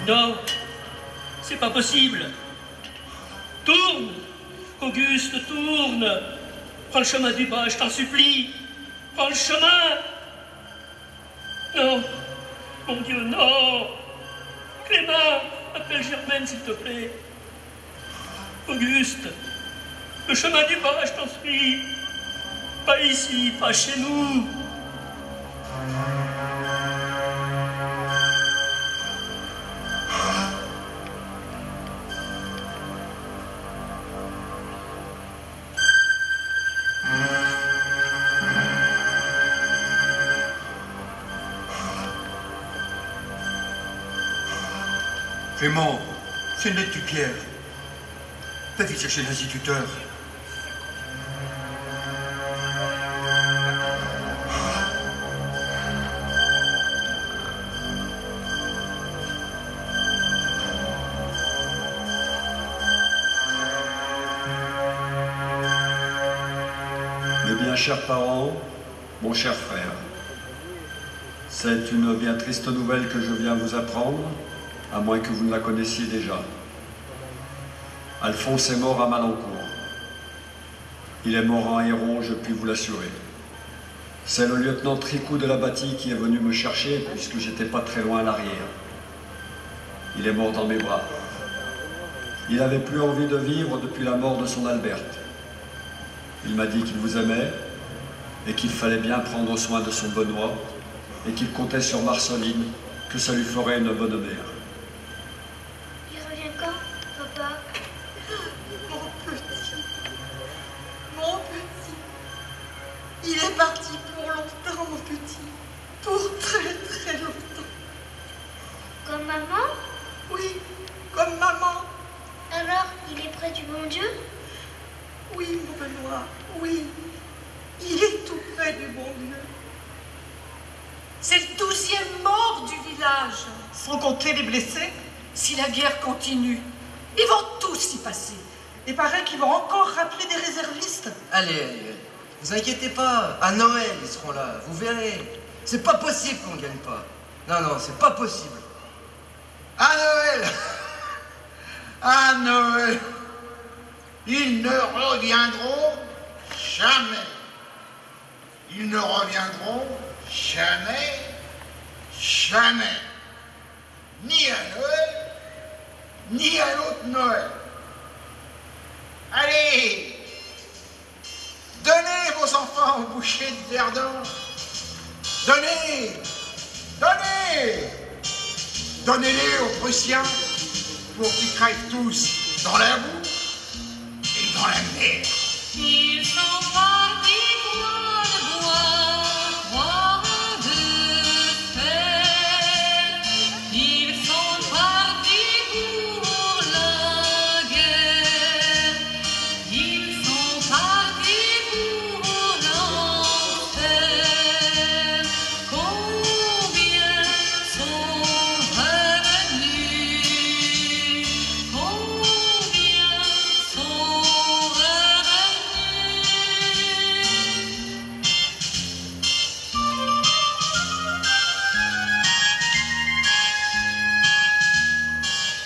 S4: Non, c'est pas possible. Tourne, Auguste, tourne. Prends le chemin du bas, je t'en supplie. Prends le chemin. Non, mon Dieu, non. Clément, appelle Germaine, s'il te plaît. Auguste, le chemin du bas, je t'en supplie. Pas ici, pas chez nous.
S3: Clément, c'est net du Pierre. Va vite chercher l'instituteur.
S6: Mes bien chers parents, mon cher frère, c'est une bien triste nouvelle que je viens vous apprendre, à moins que vous ne la connaissiez déjà. Alphonse est mort à Malencourt. Il est mort en héros, je puis vous l'assurer. C'est le lieutenant Tricou de la Bâtie qui est venu me chercher, puisque j'étais pas très loin à l'arrière. Il est mort dans mes bras. Il n'avait plus envie de vivre depuis la mort de son Alberte. Il m'a dit qu'il vous aimait et qu'il fallait bien prendre soin de son Benoît et qu'il comptait sur Marceline, que ça lui ferait une bonne mère.
S7: Il revient quand, papa?
S15: Mon petit. Il est parti pour longtemps, mon petit. Pour très très longtemps.
S7: Comme maman?
S15: Oui, comme maman.
S7: Alors, il est près du bon Dieu?
S15: Oui, mon Benoît, oui. Il est tout près du bon Dieu. C'est le 12e mort du village. Sans compter les blessés, si la guerre continue. Ils vont tous y passer. Il paraît qu'ils vont encore rappeler des réservistes.
S14: Allez, vous inquiétez pas. À Noël, ils seront là, vous verrez. C'est pas possible qu'on gagne pas. Non, c'est pas possible.
S10: À Noël! À Noël! Ils ne reviendront jamais. Ils ne reviendront jamais, jamais. Ni à Noël, ni à l'autre Noël. Allez, donnez vos enfants au boucher de Verdun. Donnez, donnez-les aux Prussiens pour qu'ils crèvent tous dans la boue et dans la mer.
S12: Ils sont partis pour le bois, roi de fer. Ils sont partis pour la guerre. Ils sont partis pour l'enfer. Combien sont revenus? Combien sont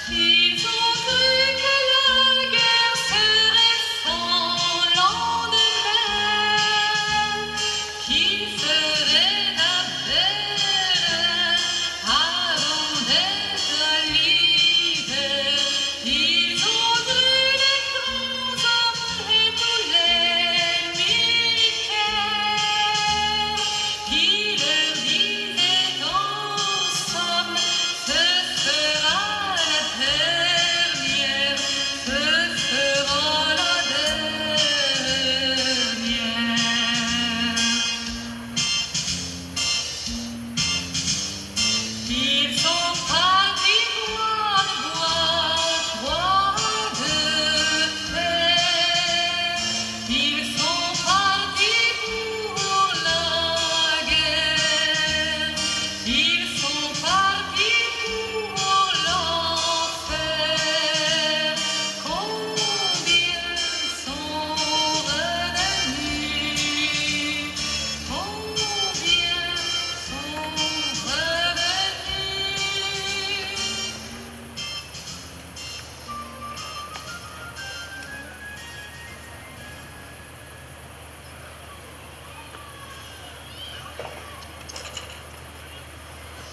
S12: ils ont cru que la guerre serait sans lendemain, qu'il ferait la paix avant d'être l'hiver. Ils ont cru les grands hommes et tous les militaires qui leur disaient en somme: ce sera la dernière, ce sera la dernière. Ils sont partis pour le bois, roi de fer. Ils sont partis pour la guerre. Ils sont partis pour l'enfer. Combien sont revenus? Combien sont revenus?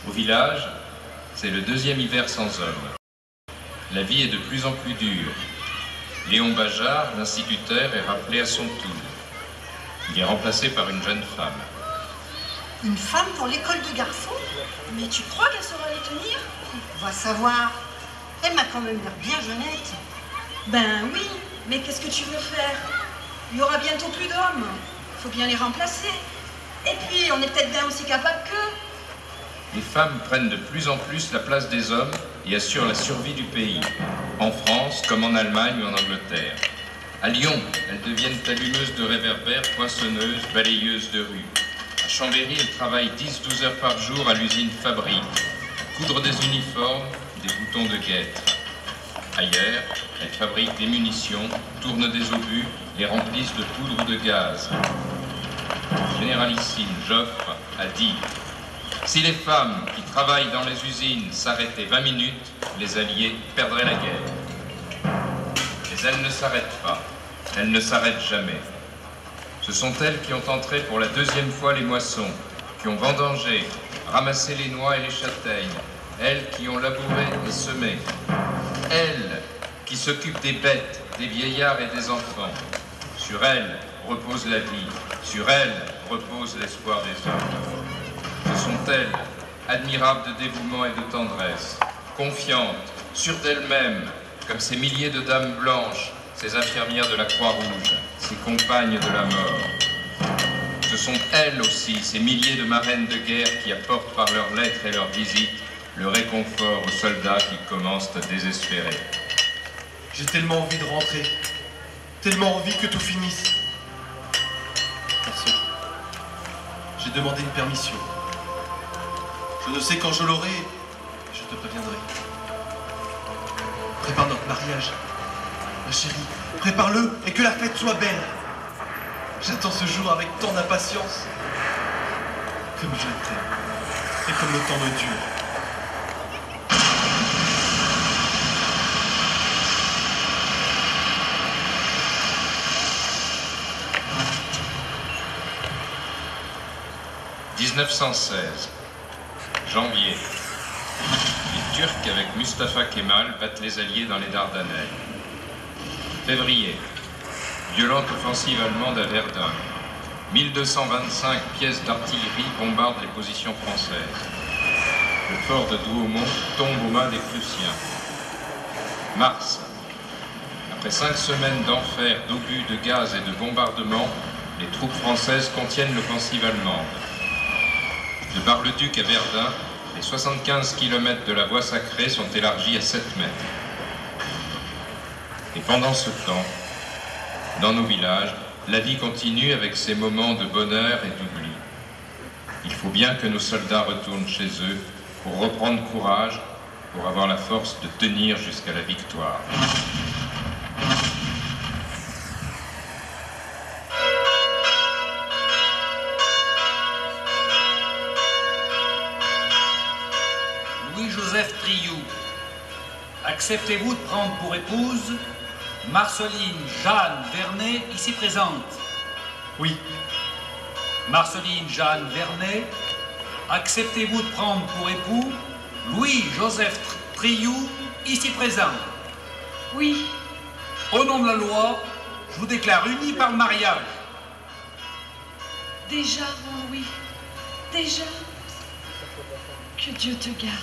S9: Au village, c'est le deuxième hiver sans homme. La vie est de plus en plus dure. Léon Bajard, l'instituteur, est rappelé à son tour. Il est remplacé par une jeune femme.
S15: Une femme pour l'école de garçons? Mais tu crois qu'elle saura les tenir? Va savoir. Elle m'a quand même l'air bien jeunette. Ben oui, mais qu'est-ce que tu veux faire? Il y aura bientôt plus d'hommes. Faut bien les remplacer. Et puis, on est peut-être bien aussi capable qu'eux.
S9: Les femmes prennent de plus en plus la place des hommes et assurent la survie du pays, en France comme en Allemagne ou en Angleterre. À Lyon, elles deviennent allumeuses de réverbères, poinçonneuses, balayeuses de rue. À Chambéry, elles travaillent 10-12 heures par jour à l'usine Fabrique, à coudre des uniformes, des boutons de guêtre. Ailleurs, elles fabriquent des munitions, tournent des obus, les remplissent de poudre ou de gaz. Le généralissime Joffre a dit « Si les femmes qui travaillent dans les usines s'arrêtaient 20 minutes, les Alliés perdraient la guerre. » Mais elles ne s'arrêtent pas. Elles ne s'arrêtent jamais. Ce sont elles qui ont entré pour la deuxième fois les moissons, qui ont vendangé, ramassé les noix et les châtaignes, elles qui ont labouré et semé, elles qui s'occupent des bêtes, des vieillards et des enfants. Sur elles repose la vie, sur elles repose l'espoir des hommes. Ce sont elles, admirables de dévouement et de tendresse, confiantes, sûres d'elles-mêmes, comme ces milliers de dames blanches, ces infirmières de la Croix-Rouge, ces compagnes de la mort. Ce sont elles aussi, ces milliers de marraines de guerre qui apportent par leurs lettres et leurs visites le réconfort aux soldats qui commencent à désespérer.
S2: J'ai tellement envie de rentrer, tellement envie que tout finisse. Merci. J'ai demandé une permission. Je ne sais quand je l'aurai, je te préviendrai. Prépare notre mariage. Ma chérie, prépare-le et que la fête soit belle. J'attends ce jour avec tant d'impatience. Comme je t'aime et comme le temps me dure.
S9: « 1916, janvier. Les Turcs avec Mustafa Kemal battent les Alliés dans les Dardanelles. Février, violente offensive allemande à Verdun. 1225 pièces d'artillerie bombardent les positions françaises. Le fort de Douaumont tombe aux mains des Prussiens. Mars. Après 5 semaines d'enfer, d'obus, de gaz et de bombardements, les troupes françaises contiennent l'offensive allemande. De Bar-le-Duc à Verdun, les 75 km de la voie sacrée sont élargis à 7 mètres. Et pendant ce temps, dans nos villages, la vie continue avec ses moments de bonheur et d'oubli. Il faut bien que nos soldats retournent chez eux pour reprendre courage, pour avoir la force de tenir jusqu'à la victoire.
S1: Louis-Joseph Trioux, acceptez-vous de prendre pour épouse Marceline Jeanne Vernet, ici présente?
S2: Oui.
S1: Marceline Jeanne Vernet, acceptez-vous de prendre pour époux Louis-Joseph Trioux, ici présent?
S12: Oui.
S1: Au nom de la loi, je vous déclare unis par le mariage.
S12: Déjà, mon Louis, déjà. Que Dieu te garde.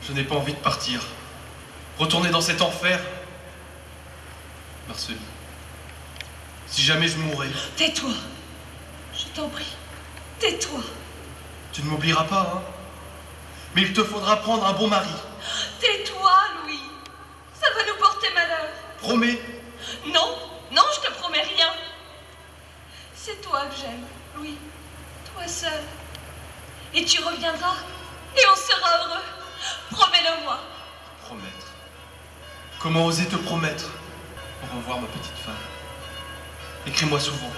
S2: Je n'ai pas envie de partir. Retourner dans cet enfer. Marceline, si jamais je mourais...
S12: Tais-toi. Je t'en prie. Tais-toi.
S2: Tu ne m'oublieras pas, hein? Mais il te faudra prendre un bon mari.
S12: Tais-toi, Louis. Ça va nous porter malheur.
S2: Promets.
S12: Non, non, je te promets rien. C'est toi que j'aime, Louis. Toi seul. Et tu reviendras, et on sera heureux. Promets-le-moi.
S2: Promettre. Comment oser te promettre? Au revoir, ma petite femme. Écris-moi souvent.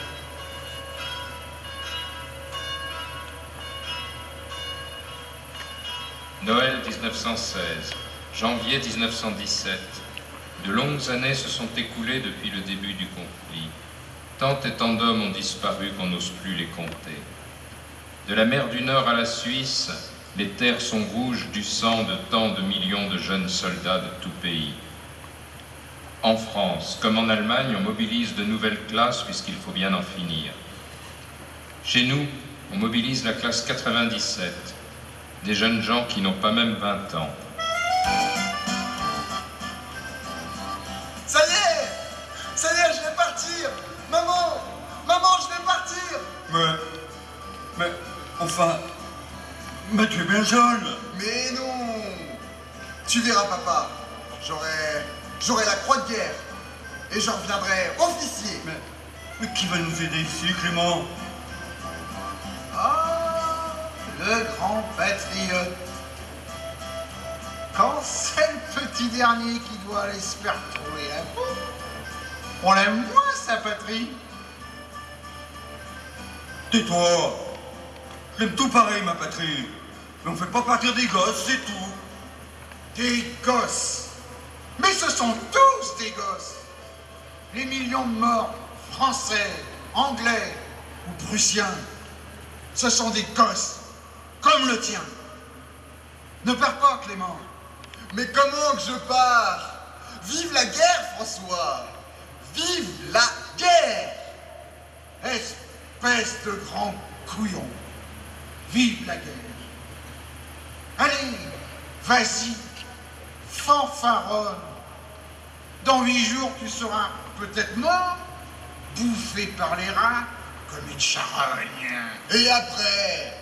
S9: Noël 1916, janvier 1917. De longues années se sont écoulées depuis le début du conflit. Tant et tant d'hommes ont disparu qu'on n'ose plus les compter. De la mer du Nord à la Suisse, les terres sont rouges du sang de tant de millions de jeunes soldats de tout pays. En France, comme en Allemagne, on mobilise de nouvelles classes puisqu'il faut bien en finir. Chez nous, on mobilise la classe 97, des jeunes gens qui n'ont pas même 20 ans.
S5: Ça y est, je vais partir. Maman, je vais partir.
S3: Mais, enfin, tu es bien jeune.
S5: Mais non,
S19: Tu verras, papa. J'aurai la croix de guerre. Et j'en reviendrai officier.
S3: Mais qui va nous aider ici, Clément?
S10: Ah, le grand patriote. Quand c'est le petit dernier qui doit aller se faire trouver la peau, on l'aime moins, sa patrie.
S3: Tais-toi. J'aime tout pareil, ma patrie. Mais on fait pas partir des gosses, c'est tout.
S10: Des gosses. Mais ce sont tous des gosses. Les millions de morts, français, anglais ou prussiens, ce sont des gosses, comme le tien. Ne pars pas, Clément.
S19: Mais comment que je pars? Vive la guerre, François! Vive la guerre!
S10: Espèce de grand couillon. Vive la guerre. Allez, vas-y, fanfaronne. Dans 8 jours, tu seras peut-être mort, bouffé par les rats, comme une charogne.
S19: Et après,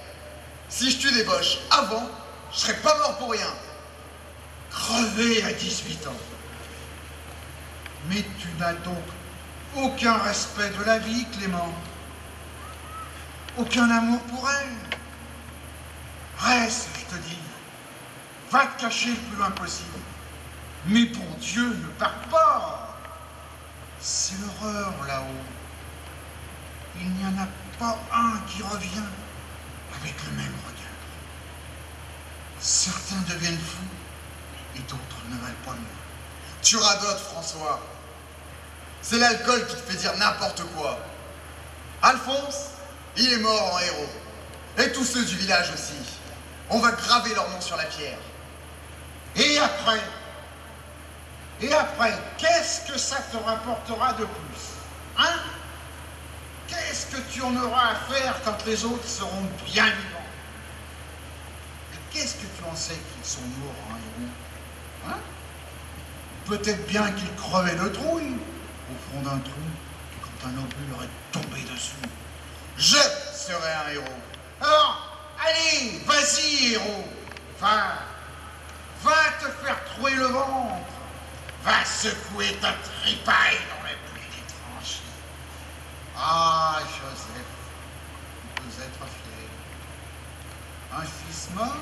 S19: si je tue des boches avant, je serai pas mort pour rien.
S10: Crevé à 18 ans. Mais tu n'as donc aucun respect de la vie, Clément. Aucun amour pour elle. Reste, je te dis. Va te cacher le plus loin possible. Mais pour Dieu, ne pars pas. C'est l'horreur là-haut. Il n'y en a pas un qui revient avec le même regard. Certains deviennent fous et d'autres ne valent pas le mot.
S19: Tu radotes, François. C'est l'alcool qui te fait dire n'importe quoi. Alphonse, il est mort en héros. Et tous ceux du village aussi. On va graver leur nom sur la pierre.
S10: Et après, qu'est-ce que ça te rapportera de plus? Hein? Qu'est-ce que tu en auras à faire quand les autres seront bien vivants? Et qu'est-ce que tu en sais qu'ils sont morts en héros? Hein? Peut-être bien qu'ils crevaient de trouille au fond d'un trou quand un obus leur est tombé dessus. Je serai un héros. Alors, allez, vas-y, héros. Va te faire trouer le ventre. Va secouer ta tripaille dans la pluie des tranchées. Ah, Joseph, vous pouvez être fier. Un fils mort,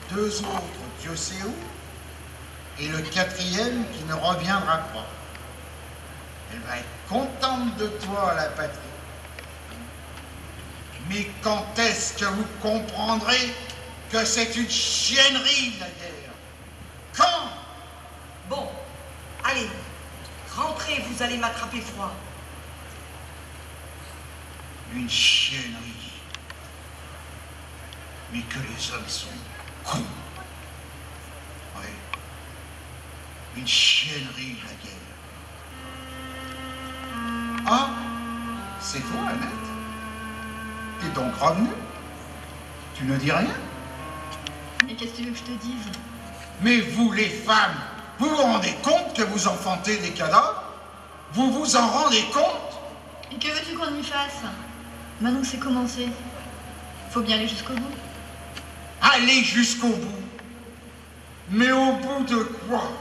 S10: 2 autres, Dieu sait où, et le 4e qui ne reviendra pas. Elle va être contente de toi, la patrie. Mais quand est-ce que vous comprendrez que c'est une chiennerie, la guerre? Quand?
S15: Bon, allez, rentrez, vous allez m'attraper froid.
S10: Une chiennerie. Mais que les hommes sont cons. Oui. Une chiennerie, la guerre. Ah, c'est toi, Annette. T'es donc revenu? Tu ne dis rien?
S8: Mais qu'est-ce que tu veux que je te dise?
S10: Mais vous, les femmes, vous vous rendez compte que vous enfantez des cadavres? Vous vous en rendez compte?
S8: Et que veux-tu qu'on y fasse? Maintenant que c'est commencé, faut bien aller jusqu'au bout.
S10: Allez jusqu'au bout. Mais au bout de quoi?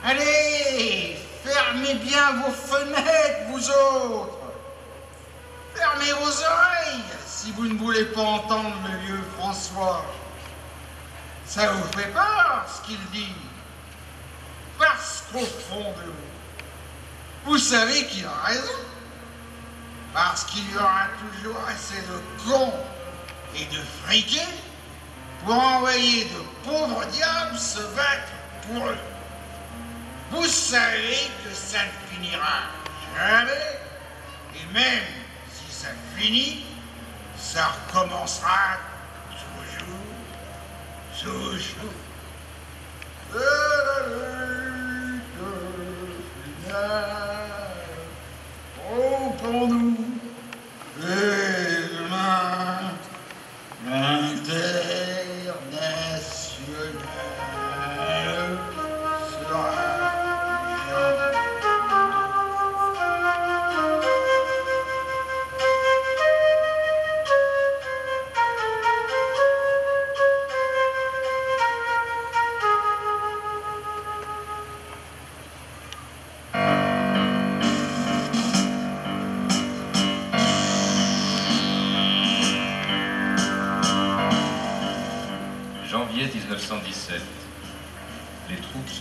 S10: Allez, fermez bien vos fenêtres, vous autres. Fermez vos oreilles si vous ne voulez pas entendre le vieux François. Ça vous fait peur, ce qu'il dit. Parce qu'au fond de vous savez qu'il a raison. Parce qu'il y aura toujours assez de cons et de friqués pour envoyer de pauvres diables se battre pour eux. Vous savez que ça ne finira jamais, et même si ça finit, ça recommencera toujours. Oh, pour nous, les humains, l'international sera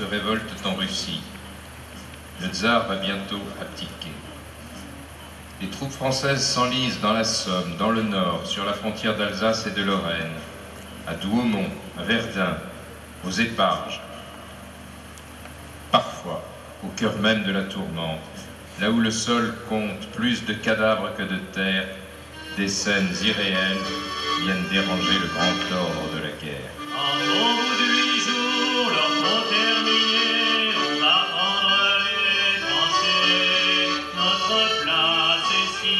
S9: se révoltent en Russie. Le tsar va bientôt abdiquer. Les troupes françaises s'enlisent dans la Somme, dans le nord, sur la frontière d'Alsace et de Lorraine, à Douaumont, à Verdun, aux Éparges. Parfois, au cœur même de la tourmente, là où le sol compte plus de cadavres que de terre, des scènes irréelles viennent déranger le grand ordre de la guerre.
S21: Au bout de 8 jours, leur front terminé, on va prendre les tranchées. Notre place est si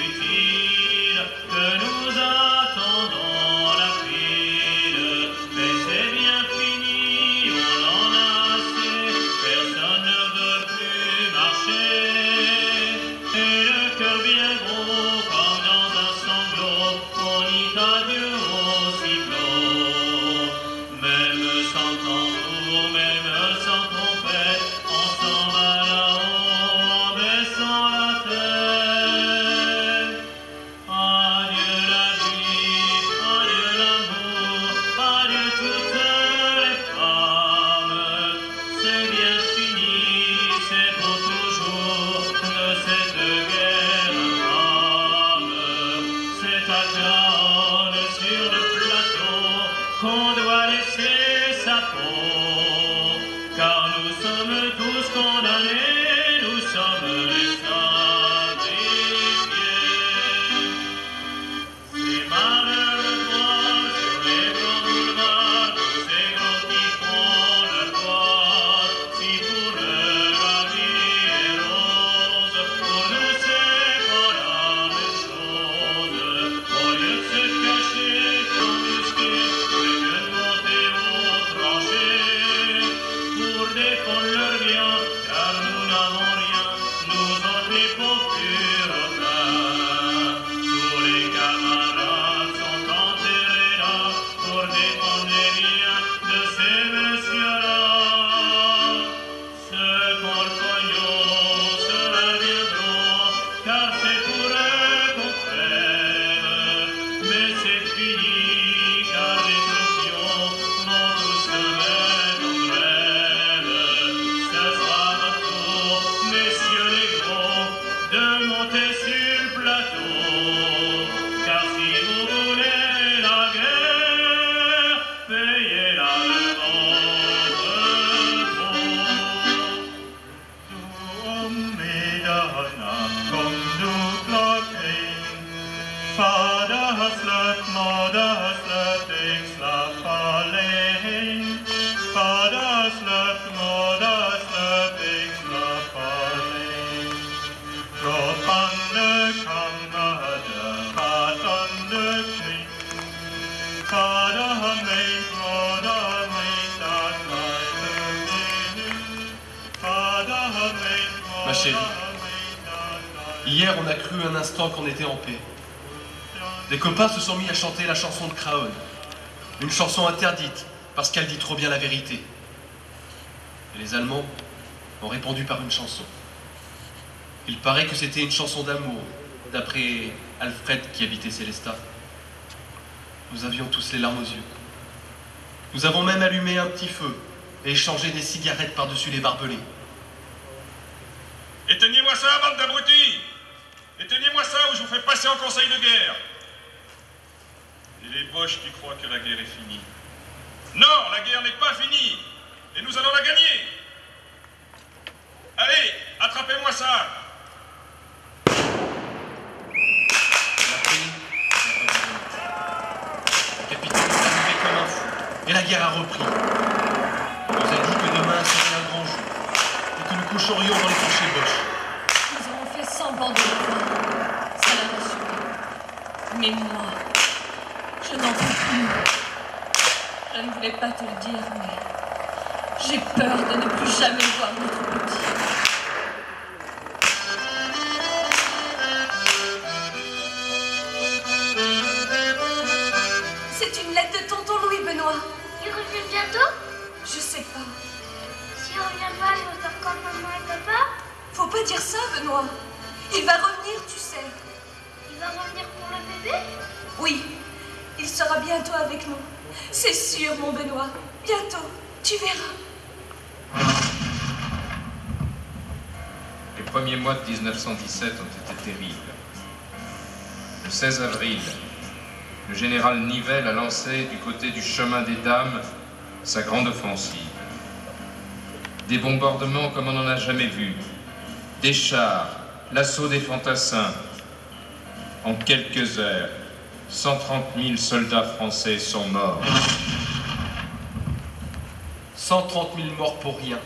S21: utile que nous attendons la file. Mais c'est bien fini, on en a assez, personne ne veut plus marcher. Et le cœur bien gros, comme dans un sanglot, on dit adieu au cyclone. Même sans tambour, même sans trompette, on s'en va là-haut en baissant la tête. Adieu la vie, adieu l'amour, adieu toutes les femmes. C'est bien fini, c'est pour toujours de cette guerre infâme. C'est à Garonne sur le plateau qu'on doit laisser sa peau, car nous sommes tous condamnés, nous sommes les sacrifiés. Ces malheureux droits sur les grands boulevards, tous ces gros qui font leur droit, si pour eux la vie est rose, pour nous c'est pas la même chose. Au lieu de se cacher, s'embusquer, les jeunes monter aux tranchées, pour défendre leur bien, car nous n'avons rien, nous autres les pauvres puritains. Tous les camarades sont enterrés là, pour défendre les biens de ces messieurs-là. Ceux qu'on le pognon sera bien gros, car c'est pour eux qu'on crève. Mais c'est fini, car les croupions vont tous se mettre en grève. Ce sera votre tour, messieurs les gros, de monter sur le plateau. Car si vous voulez la guerre, payez-la de votre peau. Medana kom du klokken, Fader har slæbt, moder har slæbt, ikke slap alene. Fader har slæbt, moder har slæbt, ikke slap alene. Råbande kammerde, fatande krig. Fader har ment, moder har ment, at vejen Fader har ment,
S2: Ma chérie, hier on a cru un instant qu'on était en paix. Des copains se sont mis à chanter la chanson de Craon, une chanson interdite parce qu'elle dit trop bien la vérité. Et les Allemands ont répondu par une chanson. Il paraît que c'était une chanson d'amour, d'après Alfred qui habitait Célestat. Nous avions tous les larmes aux yeux. Nous avons même allumé un petit feu et échangé des cigarettes par-dessus les barbelés.
S1: Éteignez-moi ça, bande d'abrutis! Éteignez-moi ça ou je vous fais passer en conseil de guerre! Et les boches qui croient que la guerre est finie. Non, la guerre n'est pas finie! Et nous allons la gagner! Allez, attrapez-moi ça!
S2: Le capitaine est arrivé comme un fou et la guerre a repris. Il nous a dit que demain serait un grand jour et que nous coucherions dans les tranchées boches.
S12: Nous avons fait semblant de le voir. Ça l'a rassuré. Mais moi, je n'en peux plus. Je ne voulais pas te le dire, mais j'ai peur de ne plus jamais voir notre petit.
S17: C'est une lettre de tonton Louis, Benoît.
S7: Il revient bientôt?
S17: Je sais pas.
S7: Si on revient pas, il va faire comme maman et papa?
S17: Faut pas dire ça, Benoît. Il va revenir, tu sais.
S7: Il va revenir pour le bébé?
S17: Oui, il sera bientôt avec nous. C'est sûr, mon Benoît. Bientôt, tu verras.
S9: premiers mois de 1917 ont été terribles. Le 16 avril, le général Nivelle a lancé du côté du chemin des Dames sa grande offensive. Des bombardements comme on n'en a jamais vu, des chars, l'assaut des fantassins. En quelques heures, 130 000 soldats français sont morts.
S2: 130 000 morts pour rien,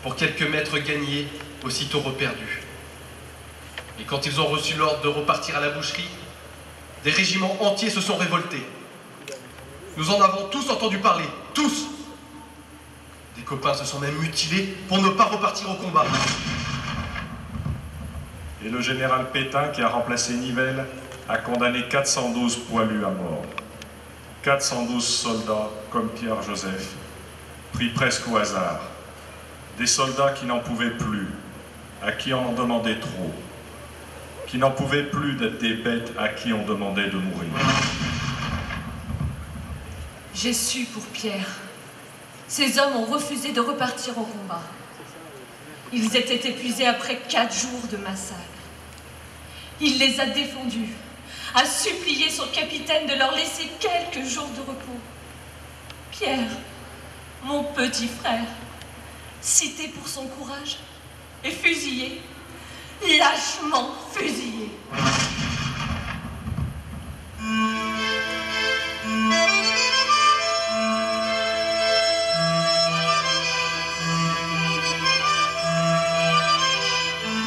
S2: pour quelques mètres gagnés, aussitôt reperdus. Et quand ils ont reçu l'ordre de repartir à la boucherie, des régiments entiers se sont révoltés. Nous en avons tous entendu parler, tous. Des copains se sont même mutilés pour ne pas repartir au combat.
S16: Et le général Pétain, qui a remplacé Nivelle, a condamné 412 poilus à mort. 412 soldats comme Pierre-Joseph, pris presque au hasard. Des soldats qui n'en pouvaient plus, à qui on en demandait trop, qui n'en pouvaient plus d'être des bêtes à qui on demandait de mourir.
S12: J'ai su pour Pierre. Ces hommes ont refusé de repartir au combat. Ils étaient épuisés après 4 jours de massacre. Il les a défendus, a supplié son capitaine de leur laisser quelques jours de repos. Pierre, mon petit frère, cité pour son courage, est fusillé, lâchement fusillé.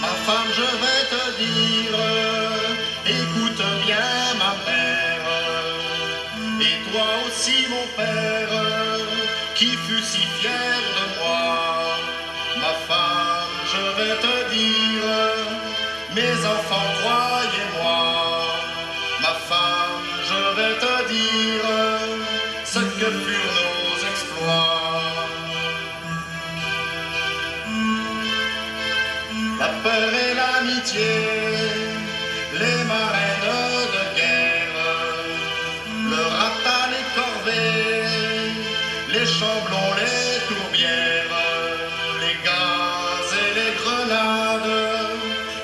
S11: Ma femme, je vais te dire, écoute bien ma mère, et toi aussi mon père, qui fut si fier de moi. Ma femme, je vais te dire, mes enfants, croyez-moi. Ma femme, je vais te dire, ce que furent nos exploits. La peur et l'amitié, les marraines de guerre, le ratat, les corvées, les chamblons, les tourbières, les gaz et les grenades,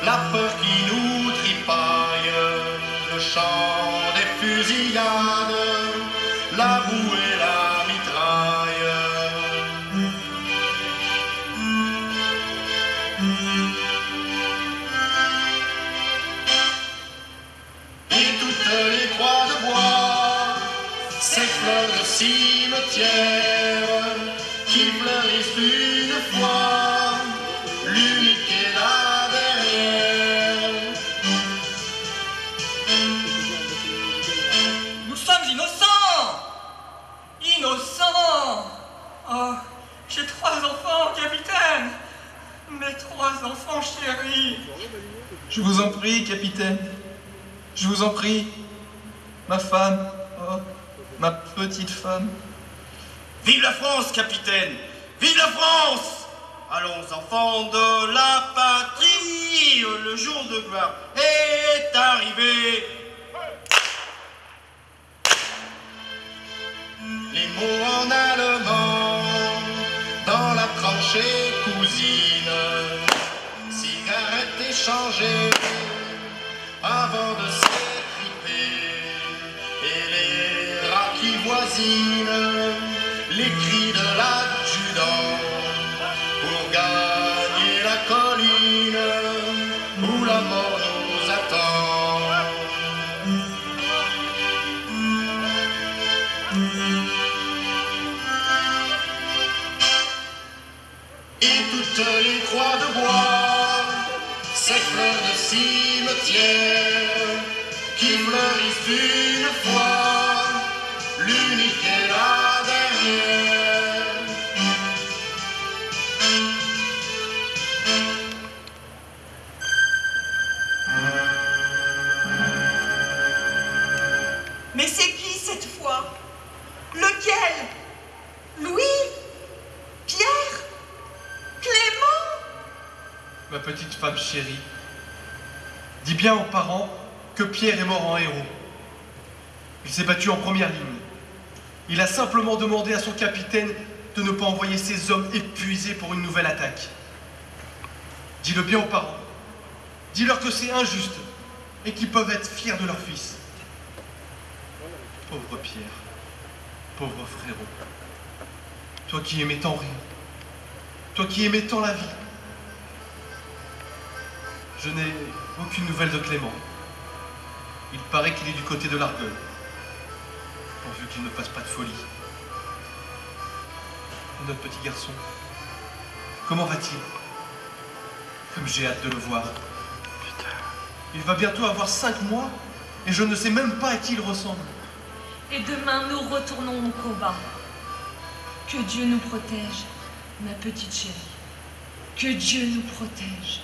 S11: la peur qui nous tripaille, le chant des fusillades, la boue et la mitraille. Et toutes les croix de bois, ces fleurs de cimetière qui fleurissent une fois, l'unique est la dernière.
S13: Nous sommes innocents! Innocents! Oh, j'ai 3 enfants, capitaine! Mes 3 enfants chéris!
S22: Je vous en prie, capitaine. Je vous en prie. Ma femme. Oh, ma petite femme.
S13: Vive la France, capitaine! Vive la France! Allons, enfants de la patrie, le jour de gloire est arrivé.
S11: Les mots en allemand, dans la tranchée cousine, cigarettes échangées, avant de s'étriper, et les rats qui voisinent, les cris de l'adjudant, pour gagner la colline, où la mort nous attend. Et toutes les croix de bois, ces fleurs de cimetière, qui fleurissent une fois, l'unique est la dernière.
S15: Mais c'est qui cette fois? Lequel? Louis? Pierre? Clément?
S2: Ma petite femme chérie, dis bien aux parents que Pierre est mort en héros. Il s'est battu en première ligne. Il a simplement demandé à son capitaine de ne pas envoyer ses hommes épuisés pour une nouvelle attaque. Dis-le bien aux parents. Dis-leur que c'est injuste et qu'ils peuvent être fiers de leur fils. Pauvre Pierre, pauvre frérot, toi qui aimais tant rire, toi qui aimais tant la vie. Je n'ai aucune nouvelle de Clément. Il paraît qu'il est du côté de l'Argueul, pourvu qu'il ne fasse pas de folie. Et notre petit garçon, comment va-t-il? Comme j'ai hâte de le voir. Il va bientôt avoir 5 mois et je ne sais même pas à qui il ressemble.
S12: Et demain, nous retournons au combat. Que Dieu nous protège, ma petite chérie. Que Dieu nous protège.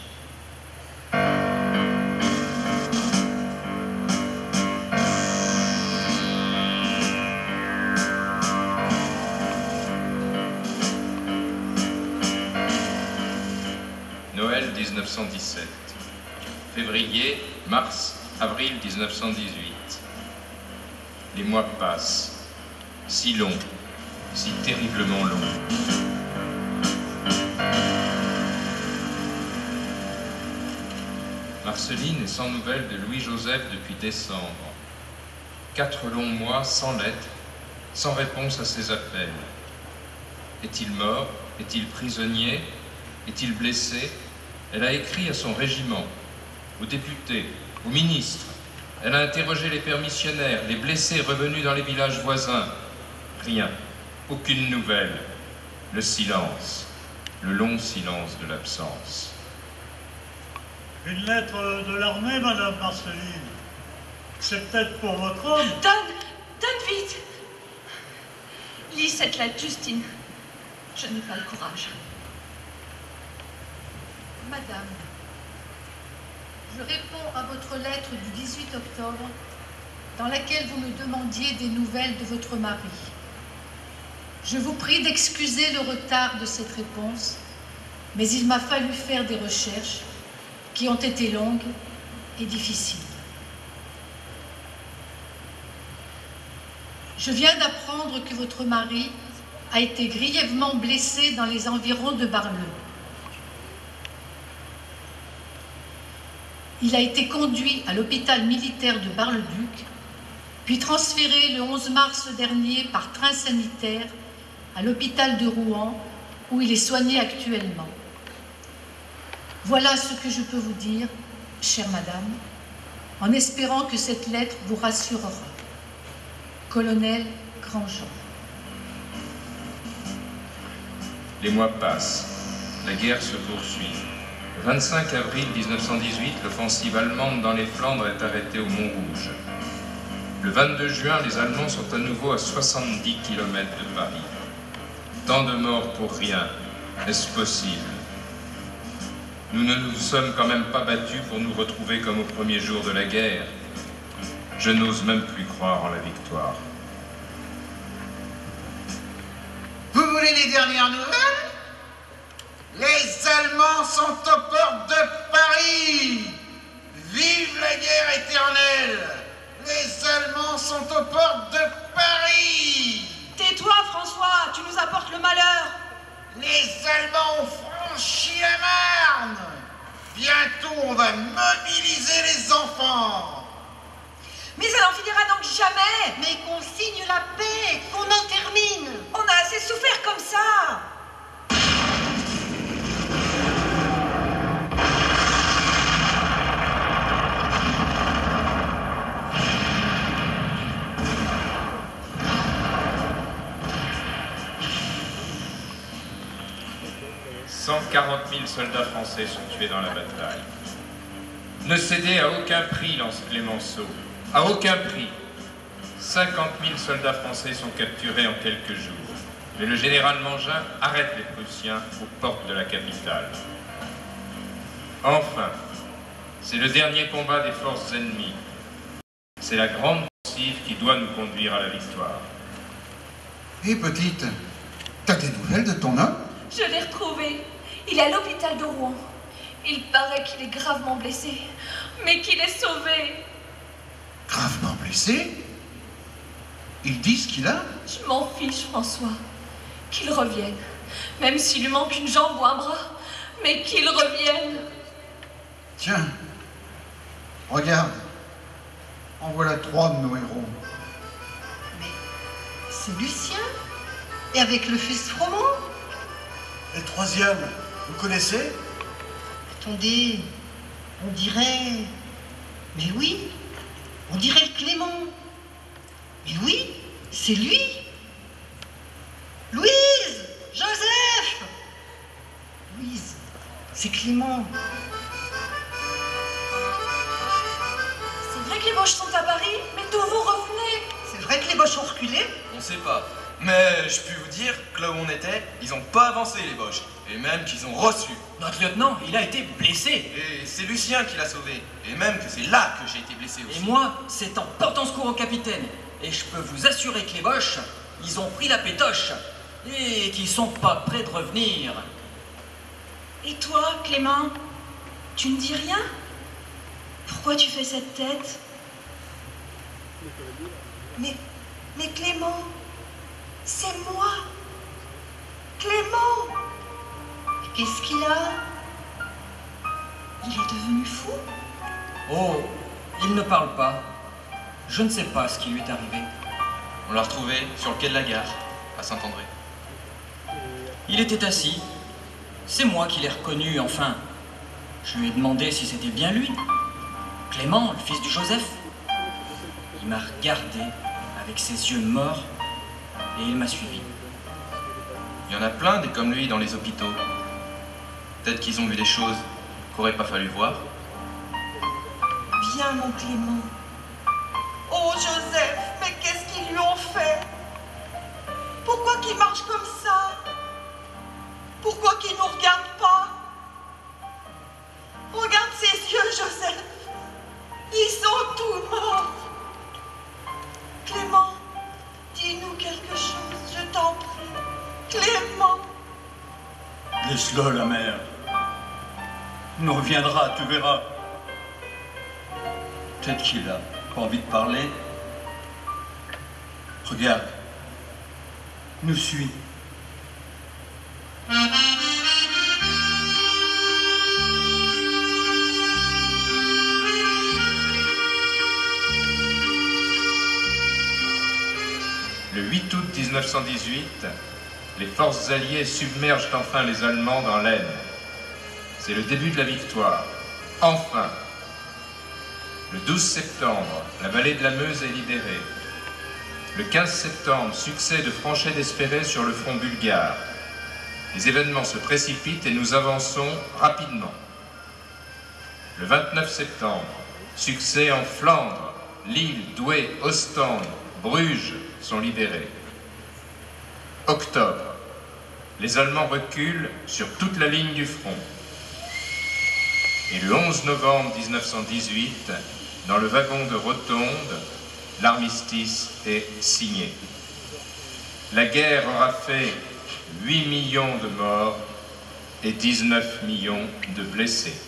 S9: Noël 1917. Février, mars, avril 1918. Les mois passent, si longs, si terriblement longs. Marceline est sans nouvelles de Louis-Joseph depuis décembre. 4 longs mois sans lettres, sans réponse à ses appels. Est-il mort? Est-il prisonnier? Est-il blessé? Elle a écrit à son régiment, aux députés, aux ministres. Elle a interrogé les pères missionnaires, les blessés revenus dans les villages voisins. Rien, aucune nouvelle. Le silence, le long silence de l'absence.
S18: Une lettre de l'armée, Madame Marceline. C'est peut-être pour votre homme.
S12: Donne vite. Lis cette lettre, Justine. Je n'ai pas le courage.
S20: Madame, je réponds à votre lettre du 18 octobre dans laquelle vous me demandiez des nouvelles de votre mari. Je vous prie d'excuser le retard de cette réponse, mais il m'a fallu faire des recherches qui ont été longues et difficiles. Je viens d'apprendre que votre mari a été grièvement blessé dans les environs de Bar-le. Il a été conduit à l'hôpital militaire de Bar-le-Duc, puis transféré le 11 mars dernier par train sanitaire à l'hôpital de Rouen, où il est soigné actuellement. Voilà ce que je peux vous dire, chère madame, en espérant que cette lettre vous rassurera. Colonel Grandjean.
S9: Les mois passent, la guerre se poursuit. Le 25 avril 1918, l'offensive allemande dans les Flandres est arrêtée au Montrouge. Le 22 juin, les Allemands sont à nouveau à 70 km de Paris. Tant de morts pour rien, est-ce possible? Nous ne nous sommes quand même pas battus pour nous retrouver comme au premier jour de la guerre. Je n'ose même plus croire en la victoire.
S10: Vous voulez les dernières nouvelles? Les Allemands sont aux portes de Paris! Vive la guerre éternelle! Les Allemands sont aux portes de Paris!
S17: Tais-toi, François, tu nous apportes le malheur!
S10: Les Allemands ont franchi la Marne! Bientôt, on va mobiliser les enfants!
S17: Mais ça n'en finira donc jamais!
S15: Mais qu'on signe la paix, qu'on en termine!
S17: On a assez souffert comme ça! «
S9: 140 000 soldats français sont tués dans la bataille. Ne cédez à aucun prix, lance Clémenceau. À aucun prix. 50 000 soldats français sont capturés en quelques jours. Mais le général Mangin arrête les Prussiens aux portes de la capitale. Enfin, c'est le dernier combat des forces ennemies. C'est la grande offensive qui doit nous conduire à la victoire.
S23: Hé, petite, t'as des nouvelles de ton homme?
S12: Je l'ai retrouvé. Il est à l'hôpital de Rouen. Il paraît qu'il est gravement blessé, mais qu'il est sauvé.
S23: Gravement blessé? Ils disent qu'il a?
S12: Je m'en fiche, François. Qu'il revienne, même s'il lui manque une jambe ou un bras, Mais qu'il revienne.
S23: Tiens, regarde. En voilà 3 de nos héros.
S15: C'est Lucien. Et avec le fils Froment.
S5: Et le troisième, vous connaissez?
S15: Attendez, on dirait... Mais oui, on dirait le Clément. Mais oui, c'est lui. Louise! Joseph! Louise, c'est Clément.
S12: C'est vrai que les Boches sont à Paris, mais d'où vous revenez?
S15: C'est vrai que les Boches ont reculé?
S2: On sait pas. Mais je puis vous dire que là où on était, ils ont pas avancé les Boches. Et même qu'ils ont reçu.
S4: Notre lieutenant, il a été blessé.
S2: Et c'est Lucien qui l'a sauvé. Et même que c'est là que j'ai été blessé aussi.
S4: Et moi, c'est en portant secours au capitaine. Et je peux vous assurer que les Boches, ils ont pris la pétoche. Et qu'ils sont pas prêts de revenir.
S17: Et toi, Clément, tu ne dis rien? Pourquoi tu fais cette tête?
S15: Mais Clément, c'est moi. Clément! Qu'est-ce qu'il a?
S17: Il est devenu fou?
S4: Oh, il ne parle pas. Je ne sais pas ce qui lui est arrivé.
S2: On l'a retrouvé sur le quai de la gare, à Saint-André.
S4: Il était assis. C'est moi qui l'ai reconnu, enfin. Je lui ai demandé si c'était bien lui. Clément, le fils du Joseph. Il m'a regardé avec ses yeux morts et il m'a suivi.
S2: Il y en a plein des comme lui dans les hôpitaux. Peut-être qu'ils ont vu des choses qu'aurait pas fallu voir.
S15: Viens, mon Clément. Oh, Joseph, mais qu'est-ce qu'ils lui ont fait? Pourquoi qu'il marche comme ça? Pourquoi qu'il nous regarde pas? Regarde ses yeux, Joseph. Ils sont tous morts. Clément, dis-nous quelque chose, je t'en prie. Clément.
S18: Laisse-le, la mère. Il nous reviendra, tu verras. Peut-être qu'il a pas envie de parler. Regarde. Nous suis.
S9: Le 8 août 1918, les forces alliées submergent enfin les Allemands dans l'Aisne. C'est le début de la victoire. Enfin! Le 12 septembre, la vallée de la Meuse est libérée. Le 15 septembre, succès de Franchet d'Espéré sur le front bulgare. Les événements se précipitent et nous avançons rapidement. Le 29 septembre, succès en Flandre. Lille, Douai, Ostende, Bruges sont libérés. Octobre, les Allemands reculent sur toute la ligne du front. Et le 11 novembre 1918, dans le wagon de Rotonde, l'armistice est signé. La guerre aura fait 8 millions de morts et 19 millions de blessés.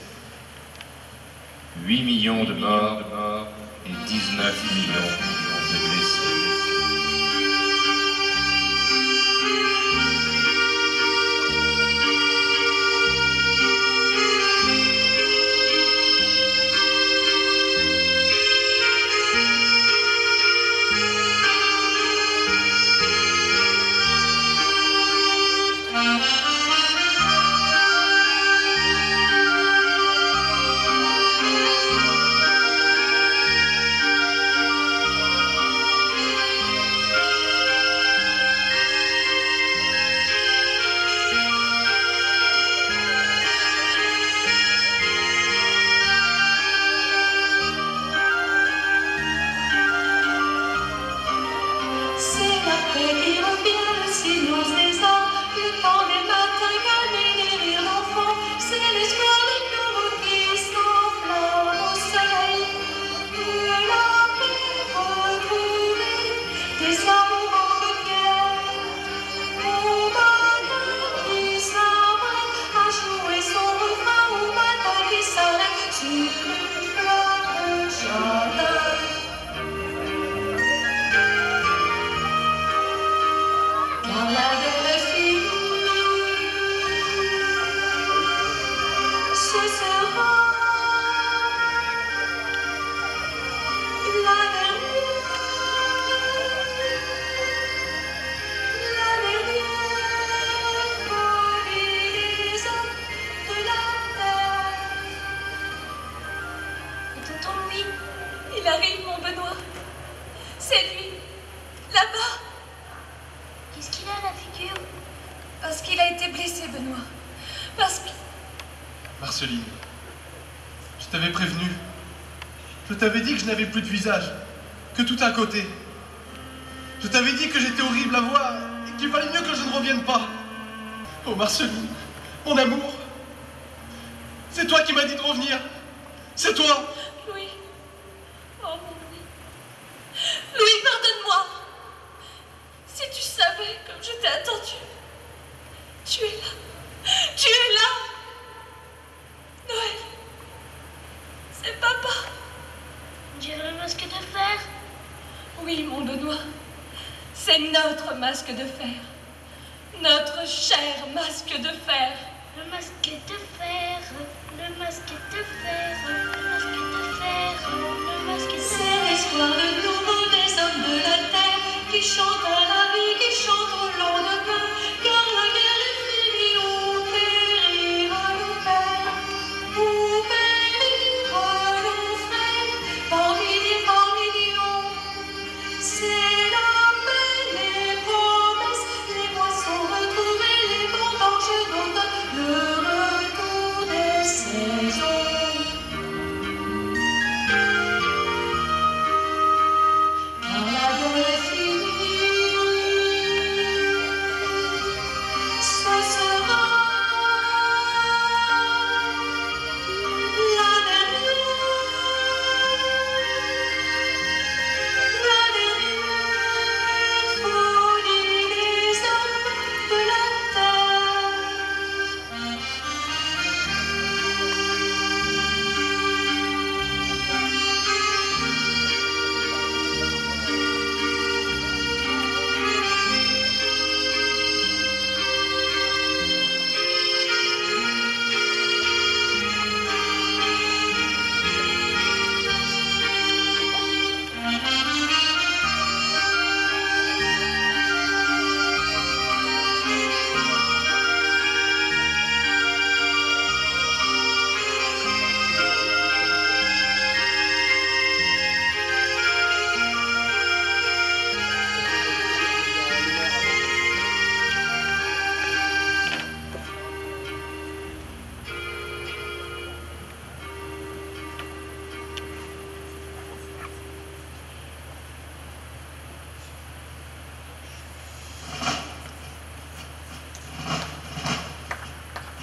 S9: 8 millions de morts et 19 millions de blessés.
S12: Il arrive, mon Benoît. C'est lui, là-bas.
S7: Qu'est-ce qu'il a à la figure?
S12: Parce qu'il a été blessé, Benoît. Parce que...
S2: Marceline, je t'avais prévenu. Je t'avais dit que je n'avais plus de visage, que tout à côté. Je t'avais dit que j'étais horrible à voir et qu'il valait mieux que je ne revienne pas. Oh Marceline, mon amour, c'est toi qui m'as dit de revenir. C'est toi.
S12: Louis. Oh mon Louis. Louis, pardonne-moi. Si tu savais comme je t'ai attendu. Tu es là. Tu es là. Noël. C'est papa.
S7: On dirait le masque de fer.
S12: Oui, mon Benoît. C'est notre masque de fer. Notre cher masque de fer.
S7: Le masque de fer. Le masque de fer. Le masque de fer. Le masque de fer.
S12: C'est l'histoire de nouveau des hommes de la terre qui chantent à la vie, qui chantent au long de pain. Car la guerre est finie, où périra nos pères, où périra nos frères, par milliers, par millions. C'est la paix, les promesses, les moissons retrouvées, les vendanges d'automne, le retour des saisons. Car la guerre est finie, ce sera la dernière folie des hommes de la terre.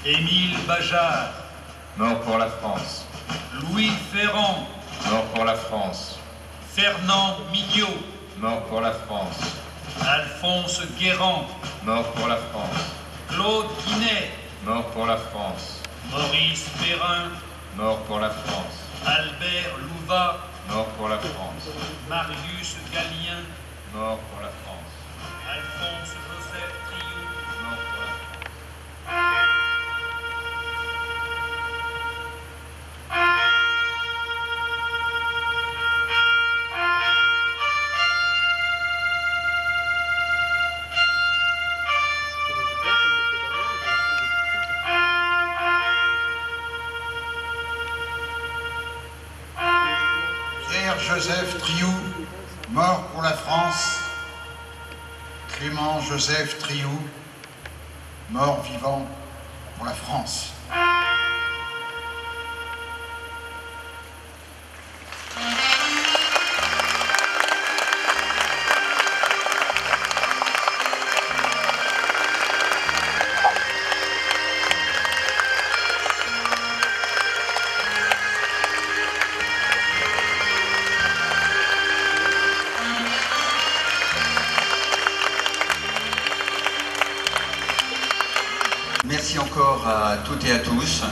S1: Émile Bajard,
S9: mort pour la France.
S1: Louis Ferrand,
S9: Mort pour la France.
S1: Fernand Mignot,
S9: Mort pour la France.
S1: Alphonse Guérand,
S9: Mort pour la France.
S1: Claude Guinet,
S9: Mort pour la France.
S1: Maurice Perrin,
S9: Mort pour la France.
S1: Albert Louvat,
S9: Mort pour la France.
S1: Marius Gallien,
S9: Mort pour la France.
S1: Alphonse Joseph Triou,
S9: Mort pour la France.
S23: Pierre-Joseph Triou, mort pour la France. Clément-Joseph Triou, mort vivant pour la France.
S3: Merci encore à toutes et à tous.